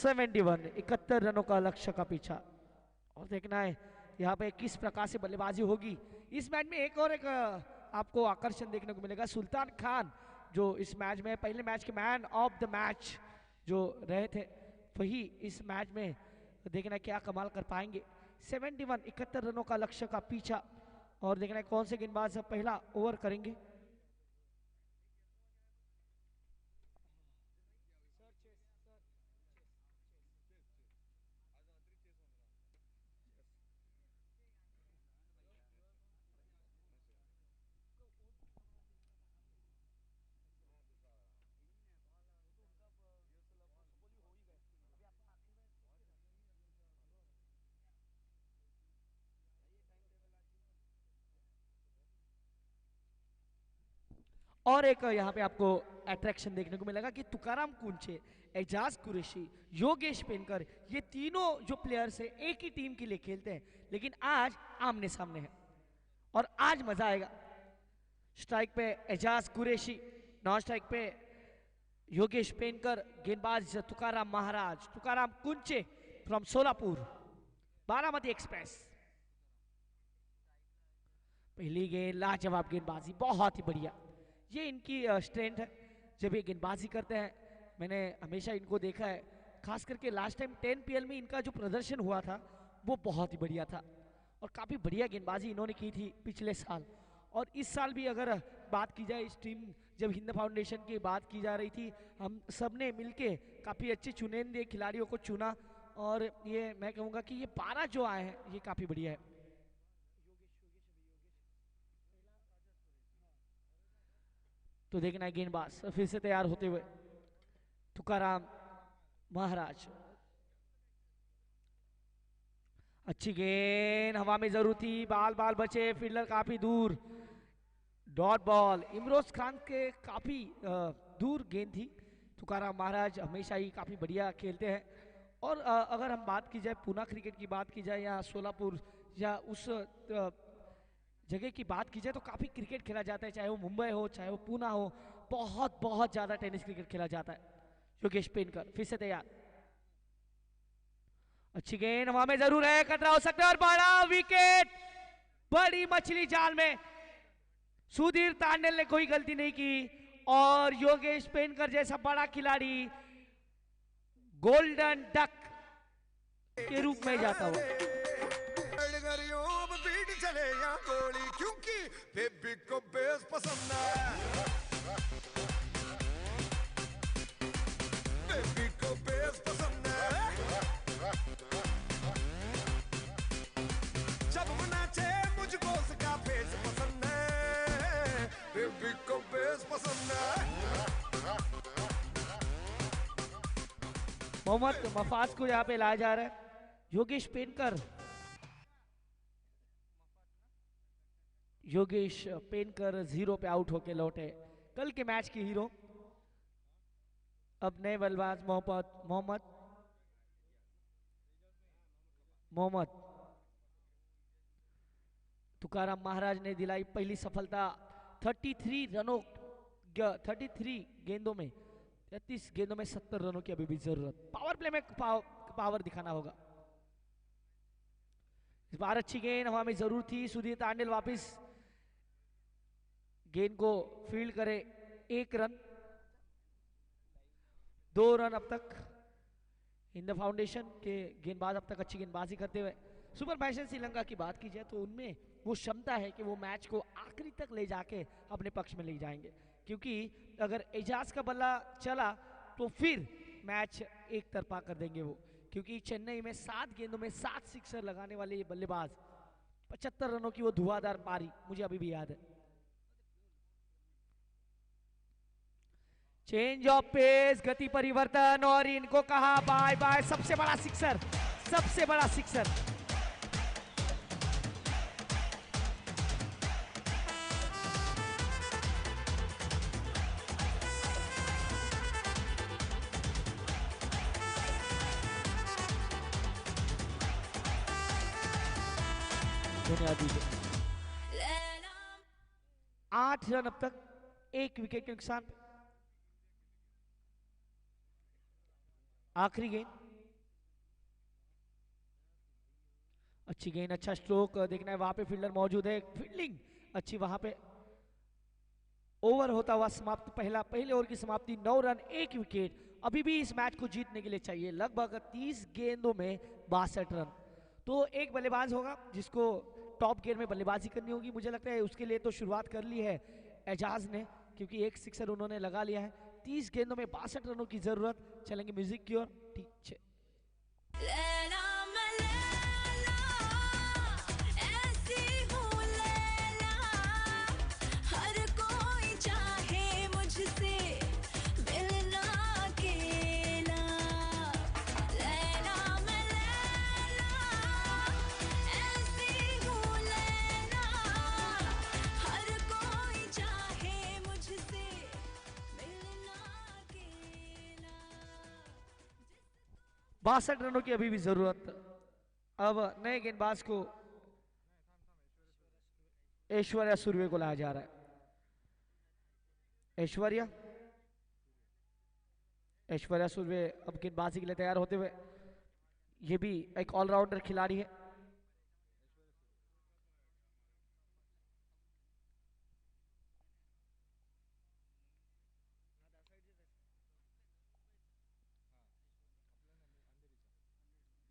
71 71 रनों का लक्ष्य का पीछा। और देखना है यहाँ पे किस प्रकार से बल्लेबाजी होगी। इस मैच में एक और एक आपको आकर्षण देखने को मिलेगा। सुल्तान खान जो इस मैच में पहले मैच के मैन ऑफ द मैच जो रहे थे, वही इस मैच में देखना क्या कमाल कर पाएंगे। 71 71 रनों का लक्ष्य का पीछा। और देखना है कौन से गेंदबाज पहला ओवर करेंगे। और एक यहाँ पे आपको अट्रैक्शन देखने को मिलेगा कि तुकाराम कुंचे, एजाज कुरैशी, योगेश पेनकर, ये तीनों जो प्लेयर्स हैं एक ही टीम के लिए खेलते हैं, लेकिन आज आमने सामने हैं और आज मजा आएगा। स्ट्राइक पे एजाज कुरैशी, नॉन स्ट्राइक पे योगेश पेनकर, गेंदबाज तुकाराम महाराज, तुकाराम कुंचे फ्रॉम सोलापुर, बारामती एक्सप्रेस। पहली गेंद लाजवाब गेंदबाजी, बहुत ही बढ़िया। ये इनकी स्ट्रेंथ है जब ये गेंदबाजी करते हैं। मैंने हमेशा इनको देखा है, खास करके लास्ट टाइम 10 PL में इनका जो प्रदर्शन हुआ था वो बहुत ही बढ़िया था और काफ़ी बढ़िया गेंदबाजी इन्होंने की थी पिछले साल। और इस साल भी अगर बात की जाए, इस टीम जब हिंद फाउंडेशन की बात की जा रही थी, हम सब ने मिलके काफ़ी अच्छे चुनिंदे खिलाड़ियों को चुना और ये मैं कहूँगा कि ये 12 जो आए हैं ये काफ़ी बढ़िया है। तो देखना है गेंदबाज फिर से तैयार होते हुए तुकाराम महाराज। अच्छी गेंद हवा में जरूर थी, बाल बाल बचे, फील्डर काफी दूर, डॉट बॉल। इमरोज खान के काफी दूर गेंद थी। तुकाराम महाराज हमेशा ही काफी बढ़िया खेलते हैं। और अगर हम बात की जाए पूना क्रिकेट की बात की जाए या सोलापुर या उस जगह की बात की जाए तो काफ़ी क्रिकेट खेला जाता है, चाहे वो मुंबई हो चाहे वो पूना हो, बहुत बहुत ज़्यादा टेनिस क्रिकेट खेला जाता है। योगेश पेनकर फिर से तैयार। अच्छी गेंद वहां में जरूर है, खतरा हो सकता है और बड़ा विकेट, बड़ी मछली जाल में। सुधीर तांडेल ने कोई गलती नहीं की और योगेश पेनकर जैसा बड़ा खिलाड़ी गोल्डन डक के रूप में जाता हुआ। चले या गोली क्योंकि बेबी को बेस पसंद है, बेबी को बेस पसंद है। जब वो नाचे मुझको उसका फेस पसंद है, बेबी को बेस पसंद है। मोहम्मद मफाज को यहाँ पे लाया जा रहा है। योगेश पेनकर, योगेश पेनकर 0 पे आउट होके लौटे, कल के मैच के हीरो। अब नए बल्लेबाज मोहम्मद तुकाराम महाराज ने दिलाई पहली सफलता। 33 रनों 33 गेंदों में 33 गेंदों में 70 रनों की अभी भी जरूरत। पावर प्ले में पावर दिखाना होगा। इस बार अच्छी गेंद हवा में जरूर थी। सुधीर तांडेल वापस गेंद को फील्ड करे, 1 रन, 2 रन अब तक। हिंद फाउंडेशन के गेंदबाज अब तक अच्छी गेंदबाजी करते हुए। सुपर फैशन श्रीलंका की बात की जाए तो उनमें वो क्षमता है कि वो मैच को आखिरी तक ले जाके अपने पक्ष में ले जाएंगे, क्योंकि अगर एजाज का बल्ला चला तो फिर मैच एक तरफा कर देंगे वो, क्योंकि चेन्नई में 7 गेंदों में 7 सिक्सर लगाने वाले ये बल्लेबाज, 75 रनों की वो धुआंधार पारी मुझे अभी भी याद है। चेंज ऑफ पेस, गति परिवर्तन, और इनको कहा बाय बाय। सबसे बड़ा सिक्सर, सबसे बड़ा सिक्सर। दीजिए 8 रन अब तक, 1 विकेट के नुकसान। आखिरी गेंद अच्छी गेंद, अच्छा स्ट्रोक देखना है, वहां पे फील्डर मौजूद है, फील्डिंग अच्छी वहां पे। ओवर होता हुआ समाप्त, पहले ओवर की समाप्ति, 9 रन 1 विकेट। अभी भी इस मैच को जीतने के लिए चाहिए लगभग 30 गेंदों में 62 रन। तो एक बल्लेबाज होगा जिसको टॉप गियर में बल्लेबाजी करनी होगी, मुझे लगता है उसके लिए तो शुरुआत कर ली है एजाज ने, क्योंकि एक सिक्सर उन्होंने लगा लिया है। 30 गेंदों में 62 रनों की जरूरत। चलेंगे म्यूजिक की ओर। ठीक है, लैला मैं लैला, ऐसी हूँ लैला, हर कोई चाहे मुझसे मिलना अकेला। लैला मैं लैला, ऐसी हूँ लैला, हर कोई चाहे मुझसे मिलना अकेला। 62 रनों की अभी भी जरूरत। अब नए गेंदबाज को ऐश्वर्या सुर्वे को लाया जा रहा है। ऐश्वर्या सुर्वे अब गेंदबाजी के लिए तैयार होते हुए, ये भी एक ऑलराउंडर खिलाड़ी है।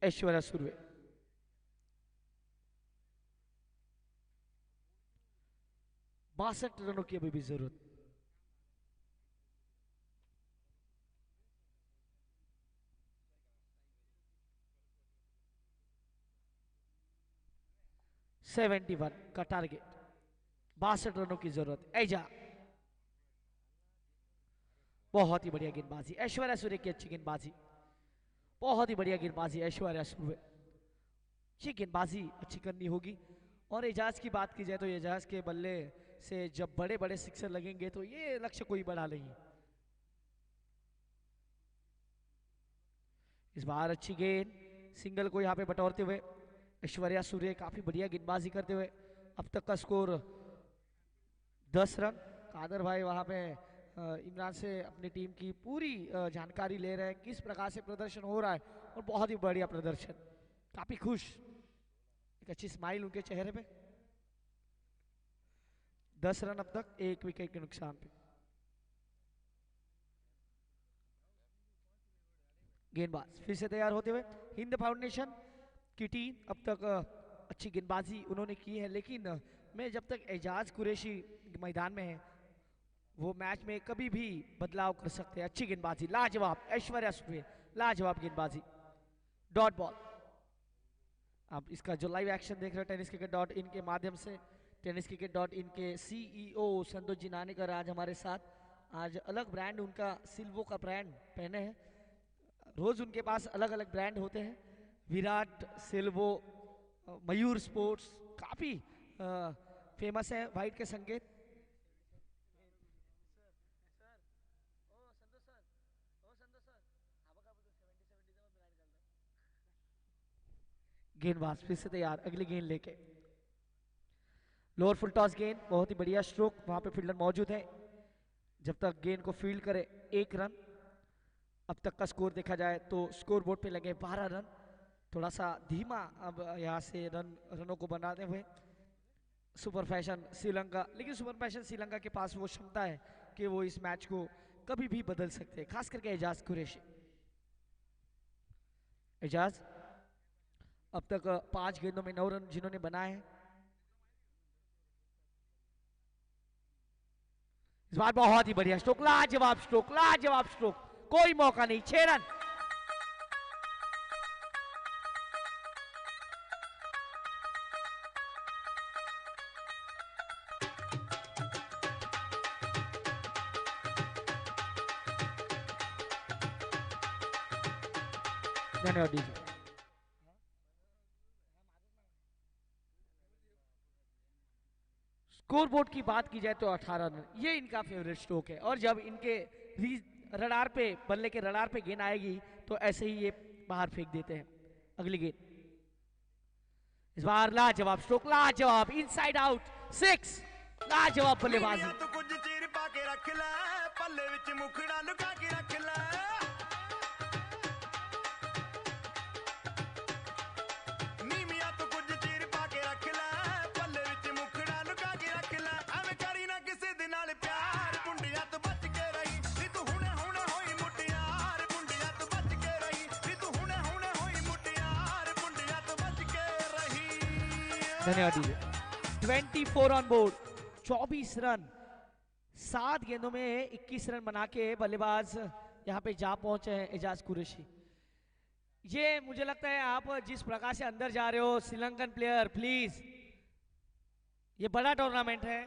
ऐश्वर्या सुर्वे 62 रनों की अभी भी जरूरत। सेवेंटी 71 का टारगेट, 62 रनों की जरूरत। एजा बहुत ही बढ़िया गेंदबाजी, ऐश्वर्या सूर्य की अच्छी गेंदबाजी, बहुत ही बढ़िया गेंदबाजी ऐश्वर्या सूर्य। ये गेंदबाजी अच्छी करनी होगी। और एजाज की बात की जाए तो एजाज के बल्ले से जब बड़े बड़े सिक्सर लगेंगे तो ये लक्ष्य कोई बड़ा नहीं। इस बार अच्छी गेंद, सिंगल को यहाँ पे बटोरते हुए ऐश्वर्या सूर्य काफी बढ़िया गेंदबाजी करते हुए। अब तक का स्कोर 10 रन। कादर भाई वहां पे इमरान से अपनी टीम की पूरी जानकारी ले रहे हैं, किस प्रकार से प्रदर्शन हो रहा है, और बहुत ही बढ़िया प्रदर्शन, काफी खुश, एक अच्छी स्माइल उनके चेहरे पे। 10 रन अब तक, 1 विकेट के नुकसान पे। गेंदबाज फिर से तैयार होते हुए, हिंद फाउंडेशन की टीम अब तक अच्छी गेंदबाजी उन्होंने की है, लेकिन मैं जब तक एजाज कुरैशी मैदान में है वो मैच में कभी भी बदलाव कर सकते हैं। अच्छी गेंदबाजी, लाजवाब ऐश्वर्या सूर्य, लाजवाब गेंदबाजी। Dot ball. आप इसका जो लाइव एक्शन देख रहे हो टेनिस क्रिकेट डॉट इन के माध्यम से, टेनिस क्रिकेट डॉट इन के सीईओ संतोष जी नानेकर आज हमारे साथ। आज अलग ब्रांड उनका सिल्वो का ब्रांड पहने हैं, रोज उनके पास अलग अलग ब्रांड होते हैं। विराट, सिल्वो, मयूर स्पोर्ट्स, काफी फेमस है वाइट के संकेत। गेंदबाज फिर से तैयार अगली गेंद लेके। लोअर फुल टॉस गेंद, बहुत ही बढ़िया स्ट्रोक, वहां पे फील्डर मौजूद है। जब तक गेंद को फील्ड करे 1 रन। अब तक का स्कोर देखा जाए तो स्कोर बोर्ड पे लगे 12 रन। थोड़ा सा धीमा अब यहाँ से रनों को बनाते हुए सुपर फैशन श्रीलंका, लेकिन सुपर फैशन श्रीलंका के पास वो क्षमता है कि वो इस मैच को कभी भी बदल सकते हैं, खास करके एजाज कुरैशी। एजाज अब तक 5 गेंदों में 9 रन जिन्होंने बनाए हैं। इस बार बहुत ही बढ़िया स्ट्रोक, लाजवाब स्ट्रोक, लाजवाब स्ट्रोक, कोई मौका नहीं, 6 रन। धन्यवाद दीजिए। स्कोरबोर्ड की बात की जाए तो 18 रन, ये इनका फेवरेट स्ट्रोक है। और जब इनके रडार पे, बल्ले के रडार पे गेंद आएगी तो ऐसे ही ये बाहर फेंक देते हैं। अगली गेंद, इस बार लाजवाब स्ट्रोक, लाजवाब इनसाइड आउट 6, लाजवाब बल्लेबाजी। नीमिया तू कुछ चीर पाके रख ले, पल्ले विच मुखड़ा लुका के रख ले। नीमिया तू कुछ धन्यवाद दीजिए। 24 ऑन बोर्ड, 24 रन, 7 गेंदों में 21 रन बना के बल्लेबाज यहाँ पे जा पहुंचे हैं एजाज कुरैशी। ये मुझे लगता है आप जिस प्रकार से अंदर जा रहे हो श्रीलंकन प्लेयर, प्लीज, ये बड़ा टूर्नामेंट है,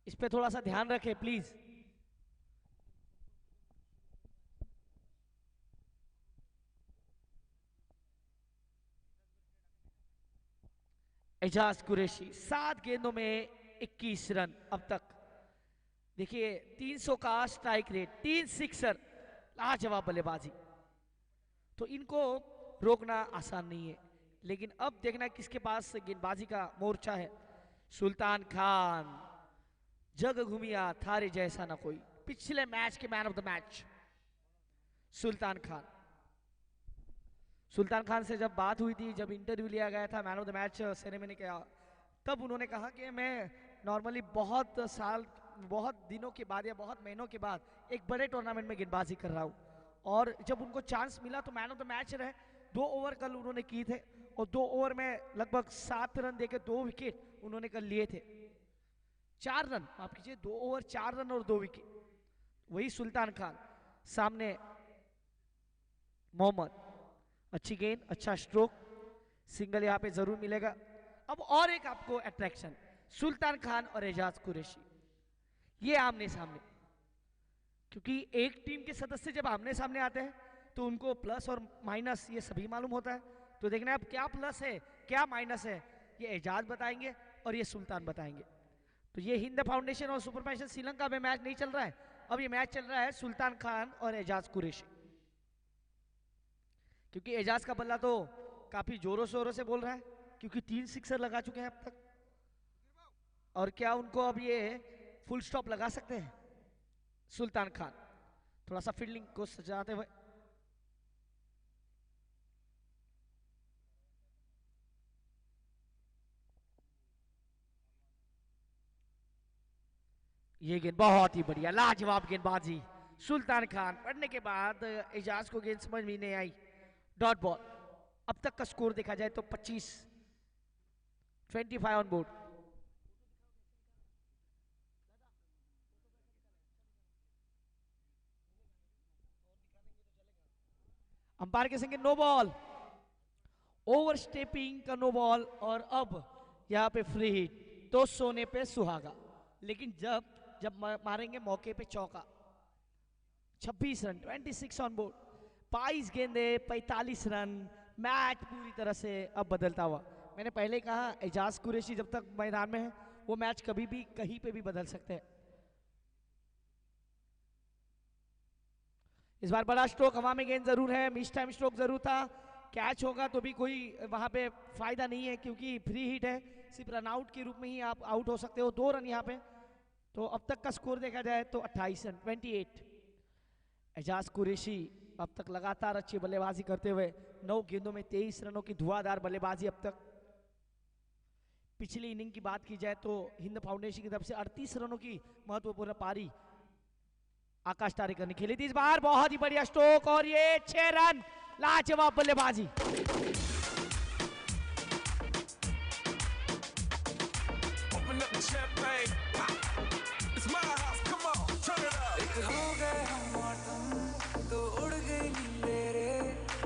इस पे थोड़ा सा ध्यान रखें प्लीज। एजाज कुरैशी 7 गेंदों में 21 रन अब तक। देखिए 300 का स्ट्राइक रेट, 3 सिक्सर, लाजवाब बल्लेबाजी। तो इनको रोकना आसान नहीं है, लेकिन अब देखना किसके पास गेंदबाजी का मोर्चा है। सुल्तान खान, जग घूमिया थारे जैसा ना कोई, पिछले मैच के man of the match Sultan Khan. Sultan Khan से जब बात हुई थी, जब इंटरव्यू लिया गया था man of the match ceremony का, तब उन्होंने कहा कि मैं नॉर्मली बहुत दिनों के बाद या बहुत महीनों के बाद एक बड़े टूर्नामेंट में गेंदबाजी कर रहा हूँ, और जब उनको चांस मिला तो मैन ऑफ द मैच रहे। 2 ओवर कल उन्होंने किए थे और 2 ओवर में लगभग 7 रन देके 2 विकेट उन्होंने कल लिए थे। 4 रन, माफ कीजिए, 2 ओवर 4 रन और 2 विकेट। वही सुल्तान खान, सामने मोहम्मद, अच्छी गेंद, अच्छा स्ट्रोक, सिंगल यहाँ पे जरूर मिलेगा। अब और एक आपको अट्रैक्शन, सुल्तान खान और एजाज कुरैशी, ये आमने सामने, क्योंकि एक टीम के सदस्य जब आमने सामने आते हैं तो उनको प्लस और माइनस ये सभी मालूम होता है। तो देखना है अब क्या प्लस है क्या माइनस है, ये एजाज बताएंगे और ये सुल्तान बताएंगे। तो ये हिंद फाउंडेशन और सुपर पैशन श्रीलंका में मैच नहीं चल रहा है, अब ये मैच चल रहा है सुल्तान खान और एजाज कुरैशी। क्योंकि एजाज का बल्ला तो काफी जोरों शोरों से बोल रहा है, क्योंकि 3 सिक्सर लगा चुके हैं अब तक। और क्या उनको अब ये फुल स्टॉप लगा सकते हैं? सुल्तान खान थोड़ा सा फील्डिंग को सजाते हुए, ये गेंद बहुत ही बढ़िया, लाजवाब गेंदबाजी सुल्तान खान। पढ़ने के बाद एजाज को गेंद समझ में नहीं आई, डॉट बॉल। अब तक का स्कोर देखा जाए तो 25 ऑन बोर्ड। अंपायर के संगे नो बॉल, ओवर स्टेपिंग का नो बॉल, और अब यहां पे फ्री हिट, तो सोने पे सुहागा। लेकिन जब मारेंगे मौके पे चौका। 26 रन, 26 ऑन बोर्ड, 22 गेंदे, 45 रन। मैच पूरी तरह से अब बदलता हुआ, मैंने पहले कहा एजाज कुरैशी जब तक मैदान में है वो मैच कभी भी कहीं पे भी बदल सकते हैं। इस बार बड़ा स्ट्रोक, हवा में गेंद जरूर है, मिस टाइम स्ट्रोक जरूर था। कैच होगा तो भी कोई वहां पे फायदा नहीं है, क्योंकि फ्री हिट है, सिर्फ रन आउट के रूप में ही आप आउट हो सकते हो। 2 रन यहाँ पे। तो अब तक का स्कोर देखा जाए तो 28 रन, 28। एजाज कुरैशी अब तक लगातार अच्छी बल्लेबाजी करते हुए 9 गेंदों में 23 रनों की धुआंधार बल्लेबाजी अब तक। पिछली इनिंग की बात की जाए तो हिंद फाउंडेशन की तरफ से 38 रनों की महत्वपूर्ण पारी आकाश तारेकर ने खेली थी। इस बार बहुत ही बढ़िया स्ट्रोक और ये 6 रन, लाजवाब बल्लेबाजी। Open up the champagne, pop. It's my house, come on, turn it up. एक हो गए हम ऑटम तो उड़ गई नीले रे,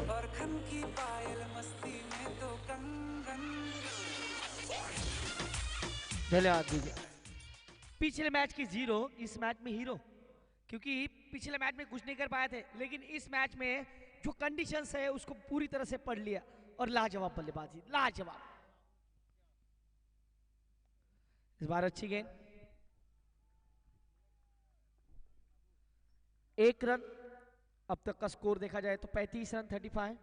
और खन की पायल मस्ती में तो कंगन। धन्यवाद दीजिए। पिछले मैच की 0, इस मैच में हीरो, क्योंकि पिछले मैच में कुछ नहीं कर पाए थे, लेकिन इस मैच में जो कंडीशंस है उसको पूरी तरह से पढ़ लिया और लाजवाब बल्लेबाजी, लाजवाब। इस बार अच्छी गेंद, 1 रन। अब तक का स्कोर देखा जाए तो 35 रन, 35।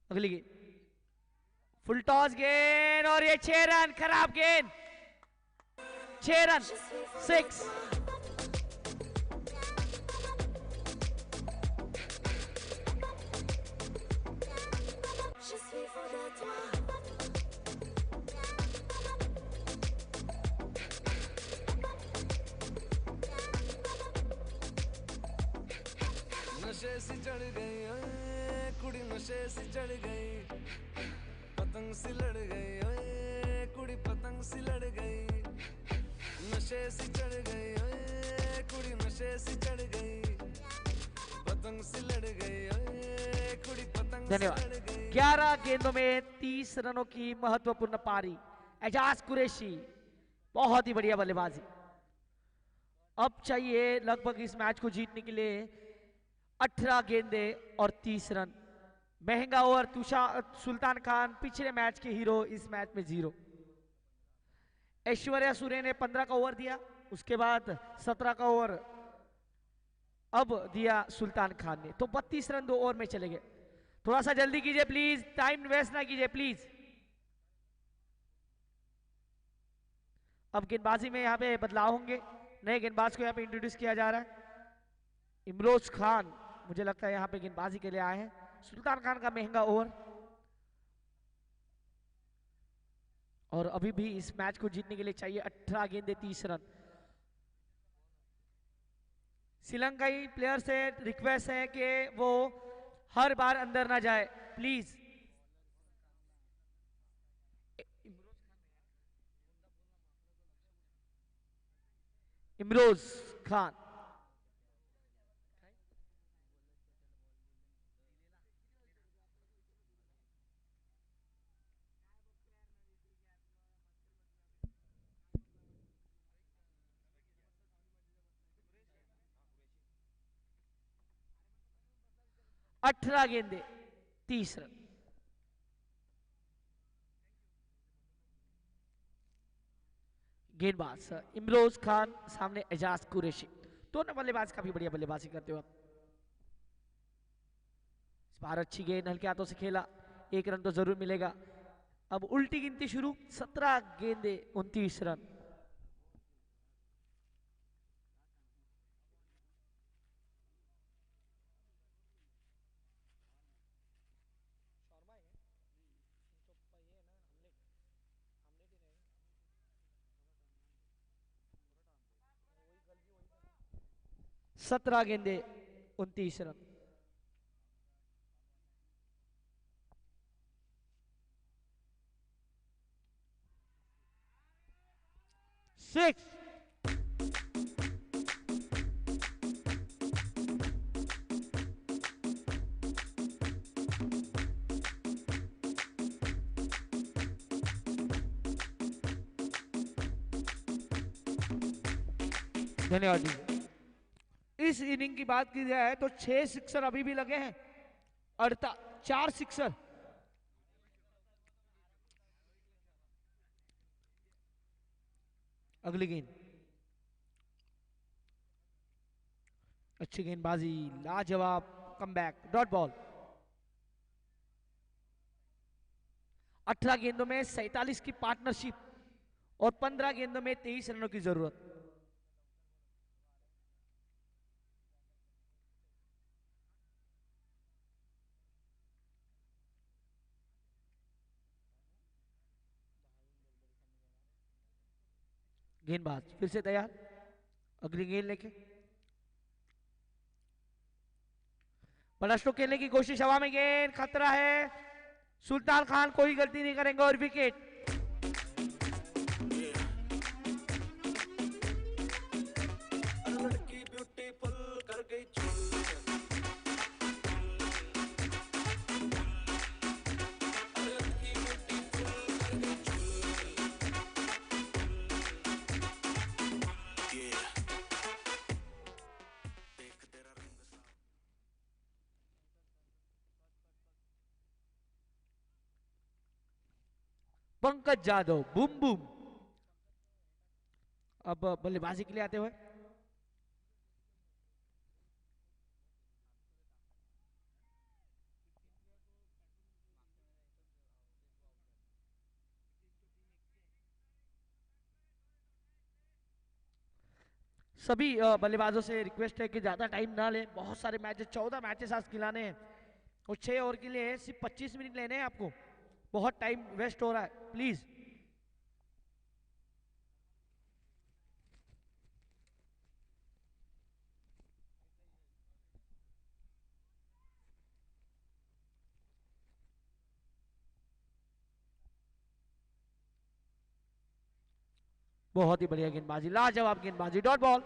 अगली गेंद, फुल टॉस गेंद और ये 6 रन, खराब गेंद, 6 रन, 6। नशे सी चढ़ गई ओए कुड़ी नशे सी चढ़ गई पतंग सी लड़ गई ओए कुड़ी पतंग सी लड़ गई नशे सी चढ़ गई ओए कुड़ी नशे सी चढ़ गई पतंग सी लड़ गई ओए कुड़ी पतंग सी धन्यवाद। लड़ गई 11 गेंदों में 30 रनों की महत्वपूर्ण पारी। एजाज कुरैशी बहुत ही बढ़िया बल्लेबाजी। अब चाहिए लगभग इस मैच को जीतने के लिए 18 गेंदे और 30 रन। महंगा ओवर सुल्तान खान पिछले मैच के हीरो, इस मैच में 0। ऐश्वर्या सूर्य ने 15 का ओवर दिया, उसके बाद 17 का ओवर अब दिया सुल्तान खान ने, तो 32 रन 2 ओवर में चले गए। थोड़ा सा जल्दी कीजिए प्लीज, टाइम वेस्ट ना कीजिए प्लीज। अब गेंदबाजी में यहाँ पे बदलाव होंगे, नए गेंदबाज को यहाँ पे इंट्रोड्यूस किया जा रहा है। इमरोज खान मुझे लगता है यहाँ पे गेंदबाजी के लिए आए हैं। सुल्तान खान का महंगा ओवर। और अभी भी इस मैच को जीतने के लिए चाहिए 18 गेंदे 30 रन। श्रीलंकाई प्लेयर से रिक्वेस्ट है कि वो हर बार अंदर ना जाए प्लीज। इमरोज खान अठारह गेंदे 30 रन। गेंदबाज इमरोज खान, सामने एजाज कुरैशी। दोनों बल्लेबाज काफी बढ़िया बल्लेबाजी करते हो। इस बार अच्छी गेंद हल्के हाथों से खेला, 1 रन तो जरूर मिलेगा। अब उल्टी गिनती शुरू, 17 गेंदे 29 रन। सत्रह गेंदे 29 रन। सिक्स। धन्यवाद जी। इस इनिंग की बात की जाए तो 6 सिक्सर अभी भी लगे हैं, 4 सिक्सर। अगली गेंद अच्छी गेंदबाजी, लाजवाब कमबैक, डॉट बॉल। 18 गेंदों में 47 की पार्टनरशिप और 15 गेंदों में 23 रनों की जरूरत। गेंदबाज फिर से तैयार, अगली गेंद लेके बड़ा स्ट्रोक खेलने की कोशिश, हवा में गेंद, खतरा है। सुल्तान खान कोई गलती नहीं करेंगे और विकेट। लड़की ब्यूटीफुल कर गई चुल लड़की ब्यूटीफुल कर गई देख तेरा रंग सा पंकज जादव बूम बूम अब बल्लेबाजी के लिए आते हुए। सभी बल्लेबाजों से रिक्वेस्ट है कि ज्यादा टाइम ना लें, बहुत सारे मैचेस, 14 मैचेस आज खिलाने हैं और 6 ओवर के लिए सिर्फ 25 मिनट लेने हैं आपको। बहुत टाइम वेस्ट हो रहा है, प्लीज। बहुत ही बढ़िया गेंदबाजी, लाजवाब गेंदबाजी, डॉट बॉल।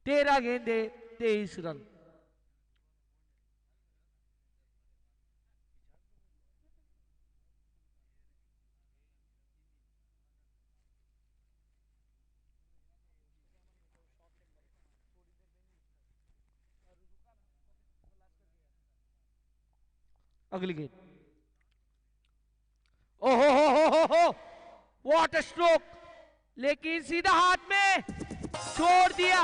तेरह गेंदे 23 रन। अगली गेंद, ओहो हो, व्हाट अ स्ट्रोक, लेकिन सीधा हाथ में छोड़ दिया,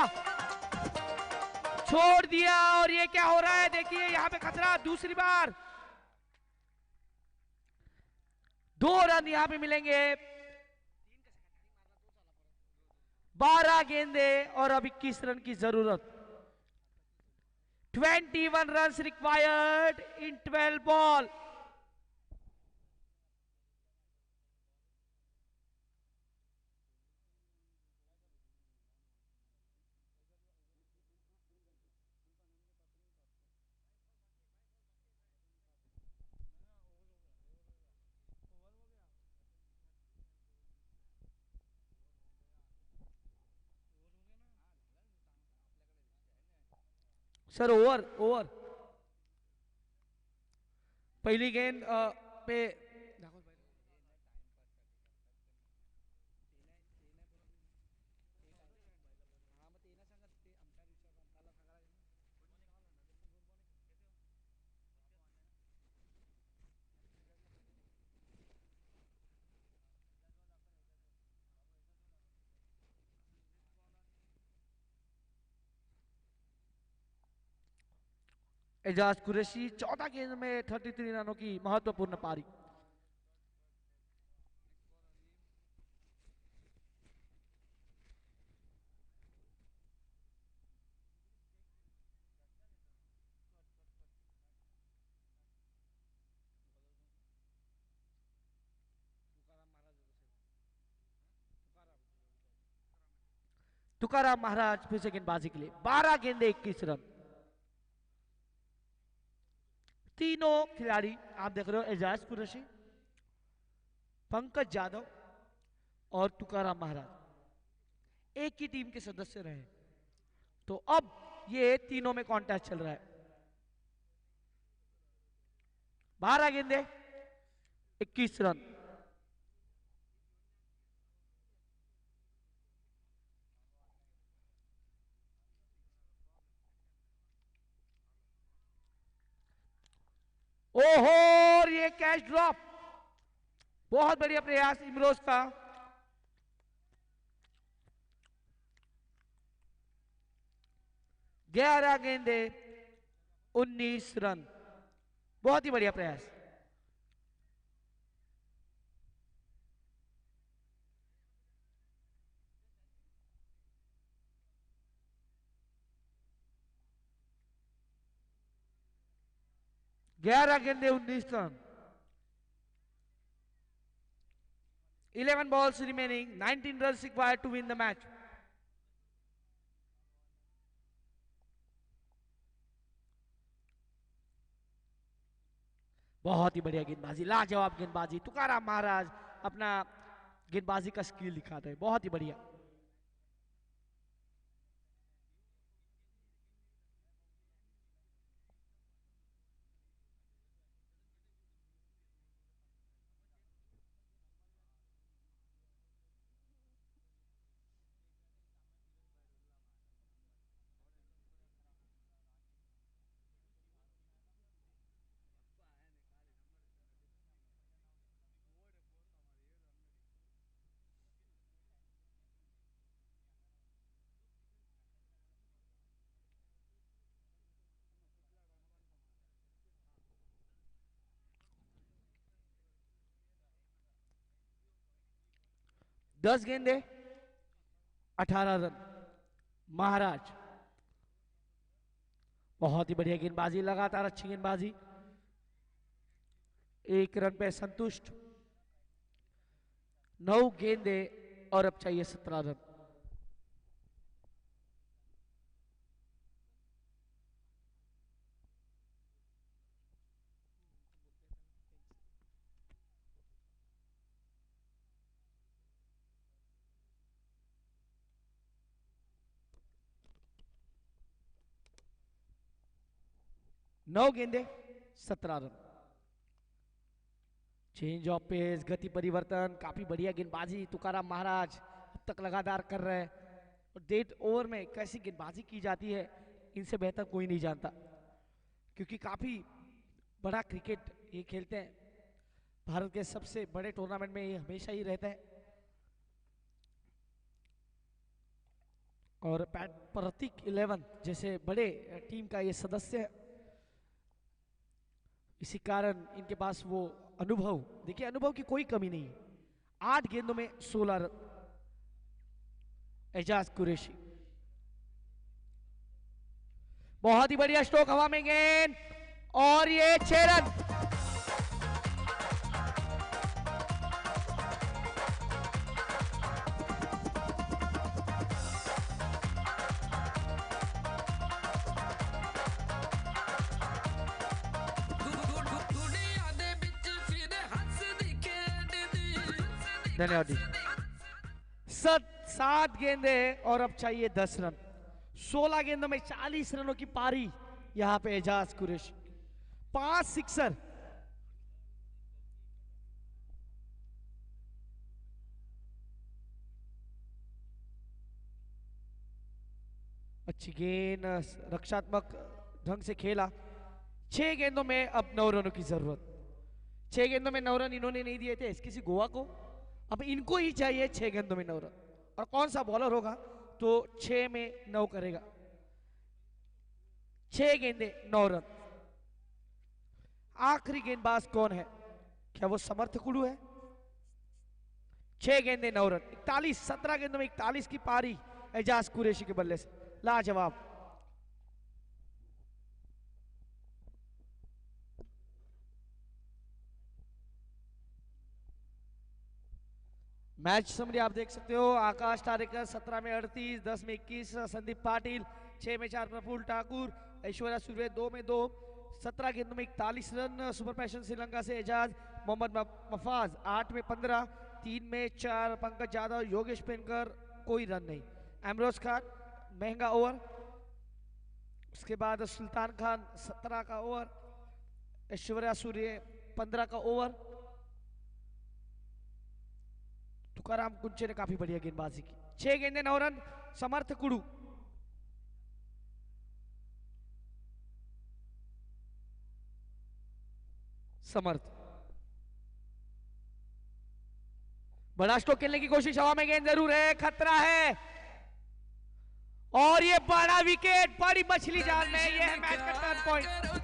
छोड़ दिया। और ये क्या हो रहा है, देखिए यहां पे खतरा, दूसरी बार 2 रन यहां पे मिलेंगे। 12 गेंदे और अब 21 रन की जरूरत। 21 run required in 12 ball. Sir over over, पहली गेंद पे एजाज कुरैशी 14 गेंद में 33 रनों की महत्वपूर्ण पारी। तुकाराम महाराज फिर से गेंदबाजी के लिए, 12 गेंदे 21 रन। तीनों खिलाड़ी आप देख रहे हो, एजाज कुरैशी, पंकज यादव और तुकाराम महाराज एक ही टीम के सदस्य रहे। तो अब ये तीनों में कॉन्टेस्ट चल रहा है। 12 गेंदे 21 रन। ओहो, और ये कैच ड्रॉप, बहुत बढ़िया प्रयास इमरोज का। ग्यारह गेंदे 19 रन, बहुत ही बढ़िया प्रयास। ग्यारह गेंदे 19 run. 11 balls remaining, 19 runs required to win the match. बहुत ही बढ़िया गेंदबाजी, लाजवाब गेंदबाजी, तुकाराम महाराज अपना गेंदबाजी का स्किल दिखाते हैं, बहुत ही बढ़िया। दस गेंदे 18 रन। महाराज बहुत ही बढ़िया गेंदबाजी, लगातार अच्छी गेंदबाजी। 1 रन पे संतुष्ट। 9 गेंदे और अब चाहिए 17 रन। नौ गेंदे 17 रन। चेंज ऑफ पेस, गति परिवर्तन, काफी बढ़िया गेंदबाजी तुकाराम महाराज अब तक लगातार कर रहे हैं। और 1.5 ओवर में कैसी गेंदबाजी की जाती है इनसे बेहतर कोई नहीं जानता, क्योंकि काफी बड़ा क्रिकेट ये खेलते हैं। भारत के सबसे बड़े टूर्नामेंट में ये हमेशा ही रहता है। और प्रतीक 11 जैसे बड़े टीम का ये सदस्य है, इसी कारण इनके पास वो अनुभव, देखिए अनुभव की कोई कमी नहीं है। 8 गेंदों में 16 रन। एजाज कुरैशी बहुत ही बढ़िया स्ट्रोक, हवा में गेंद और ये 6 रन। धन्यवाद जी। 7 गेंदे और अब चाहिए 10 रन। 16 गेंदों में 40 रनों की पारी यहां पे एजाज कुरैशी। 5 सिक्सर। अच्छी गेंद, रक्षात्मक ढंग से खेला। 6 गेंदों में अब 9 रनों की जरूरत। 6 गेंदों में 9 रन इन्होंने नहीं दिए थे किसी गोवा को, अब इनको ही चाहिए 6 गेंदों में 9 रन। और कौन सा बॉलर होगा तो 6 में 9 करेगा। 6 गेंदे 9 रन। आखिरी गेंदबाज कौन है? क्या वो समर्थ कुडू है? 6 गेंदे 9 रन। 41, 17 गेंदों में 41 की पारी एजाज कुरैशी के बल्ले से। लाजवाब। मैच समरी आप देख सकते हो। आकाश टारेकर 17 में 38, 10 में 21 संदीप पाटिल, 6 में 4 प्रफुल्ल ठाकुर, ऐश्वर्या सूर्य 2 में 2, 17 गेंदों में 41 रन। सुपर पैशन श्रीलंका से एजाज। मोहम्मद मफाज 8 में 15, 3 में 4 पंकज यादव, योगेश पेनकर कोई रन नहीं। एमरोज खान महंगा ओवर। उसके बाद सुल्तान खान 17 का ओवर, ऐश्वर्या सूर्य 15 का ओवर। तुकाराम कुंचे ने काफी बढ़िया गेंदबाजी की। 6 गेंदे 9 रन। समर्थ कुडू समर्थ बड़ा स्ट्रोक खेलने की कोशिश, हवा में गेंद जरूर है, खतरा है और ये बड़ा विकेट, बड़ी मछली जाल में। ये है मैच का टर्न पॉइंट।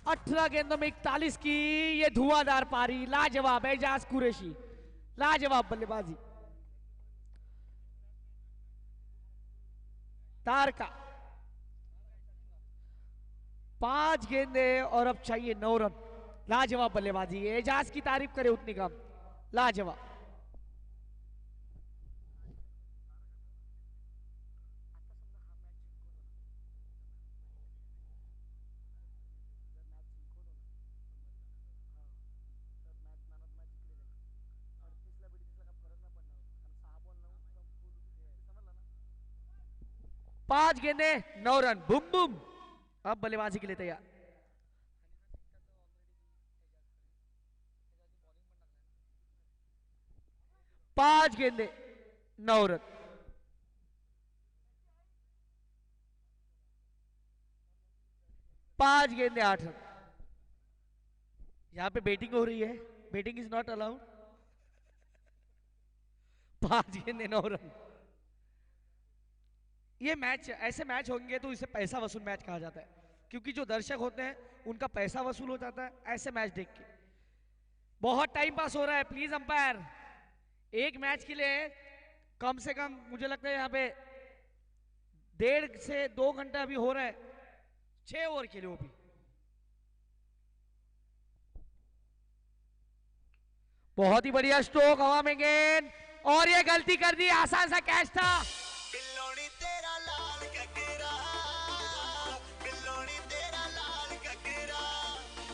अठारह गेंदों में 41 की ये धुआंधार पारी। लाजवाब एजाज कुरैशी, लाजवाब बल्लेबाजी। तारका 5 गेंदे और अब चाहिए 9 रन। लाजवाब बल्लेबाजी, एजाज की तारीफ करे उतनी कम। लाजवाब। पांच गेंदे 9 रन। बुम बुम अब बल्लेबाजी के लिए तैयार। पांच गेंदे 9 रन। पांच गेंदे 8 रन। यहां पे बैटिंग हो रही है। Batting is not allowed. 5 गेंदे 9 रन। ये मैच, ऐसे मैच होंगे तो इसे पैसा वसूल मैच कहा जाता है, क्योंकि जो दर्शक होते हैं उनका पैसा वसूल हो जाता है ऐसे मैच देख के। बहुत टाइम पास हो रहा है, प्लीज अंपायर एक मैच के लिए कम से कम मुझे लगता है यहाँ पे 1.5 से 2 घंटा अभी हो रहा है, 6 ओवर के लिए वो भी। बहुत ही बढ़िया स्ट्रोक, हवा में गेंद, और ये गलती कर दी, आसान सा कैच था। बिल्लोड़ी तेरा लाल ककरा, बिल्लोड़ी तेरा लाल ककरा,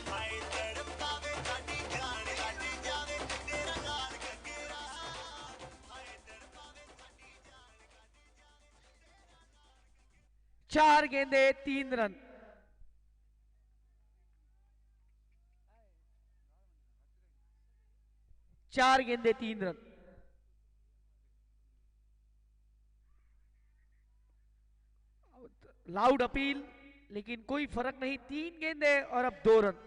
हाय तड़पावे साडी जान, साडी जावे तेरा लाल ककरा, हाय तड़पावे साडी जान, साडी जावे। 4 गेंदे 3 रन। चार गेंदे 3 रन। लाउड अपील, लेकिन कोई फर्क नहीं, 3 गेंदे और अब 2 रन।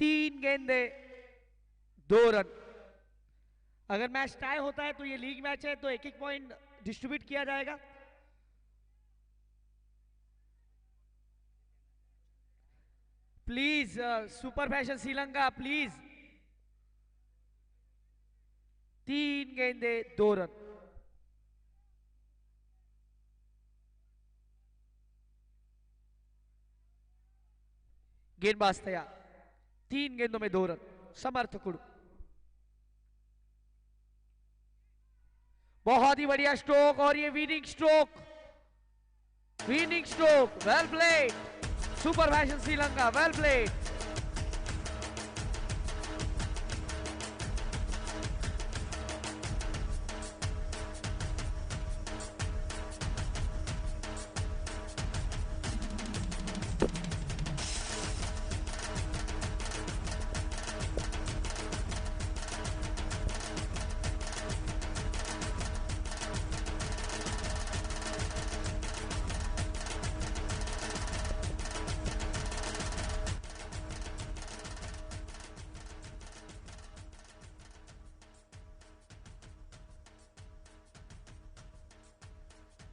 तीन गेंदे 2 रन। अगर मैच टाई होता है तो ये लीग मैच है, तो 1-1 पॉइंट डिस्ट्रीब्यूट किया जाएगा। Please super fashion Sri Lanka please. 3 गेंदे 2 रन। गेंदबाज तैयार, 3 गेंदों में 2 रन। समर्थ कुड़, बहुत ही बढ़िया स्ट्रोक, और ये winning stroke, winning stroke, well played super fashion Sri Lanka, well played.